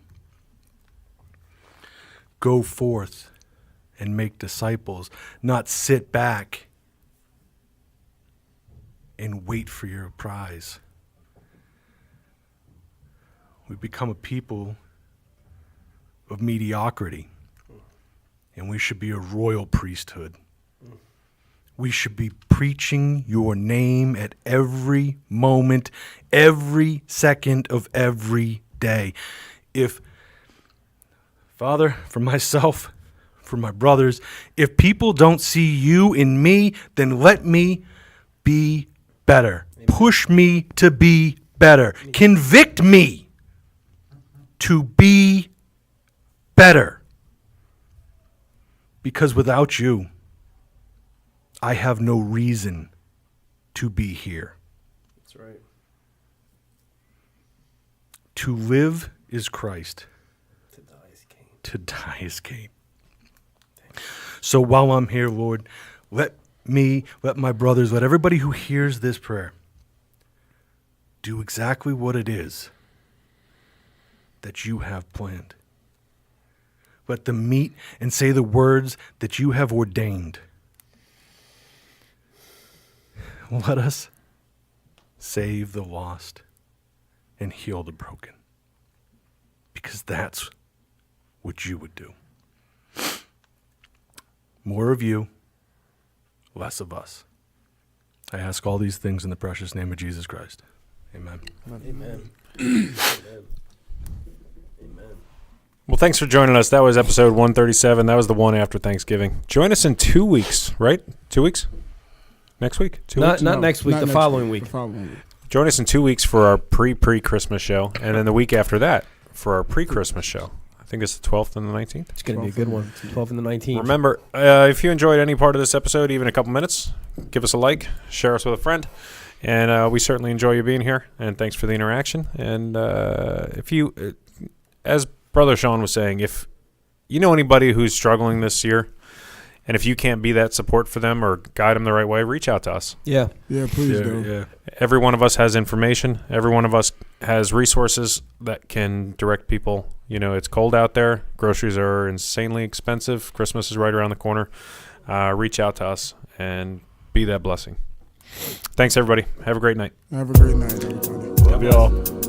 Go forth and make disciples, not sit back and wait for your prize. We become a people of mediocrity, and we should be a royal priesthood. We should be preaching your name at every moment, every second of every day. If, Father, for myself, for my brothers, if people don't see you in me, then let me be better. Amen. Push me to be better. Amen. Convict me to be better. Because without you, I have no reason to be here. That's right. To live is Christ. To die is gain. To die is gain. So while I'm here, Lord, let me, let my brothers, let everybody who hears this prayer do exactly what it is that you have planned. Let them meet and say the words that you have ordained. Let us save the lost and heal the broken. Because that's what you would do. More of you, less of us. I ask all these things in the precious name of Jesus Christ. Amen. Amen. Amen. Amen. Well, thanks for joining us. That was episode 137. That was the one after Thanksgiving. Join us in 2 weeks, right? 2 weeks? Next week? 2 weeks? Not next week, Not the next following week. The following week. Join us in 2 weeks for our pre-Christmas show, and then the week after that for our pre-Christmas show. I think it's the 12th and the 19th. It's going to be a good one. 12th and the 19th. Remember, if you enjoyed any part of this episode, even a couple minutes, give us a like, share us with a friend, and we certainly enjoy you being here, and thanks for the interaction. And if you, as Brother Sean was saying, if you know anybody who's struggling this year, and if you can't be that support for them or guide them the right way, reach out to us. Yeah. Yeah, please do. Yeah. Every one of us has information. Every one of us has resources that can direct people. You know, it's cold out there. Groceries are insanely expensive. Christmas is right around the corner. Reach out to us and be that blessing. Thanks, everybody. Have a great night. Have a great night, everybody. Love y'all.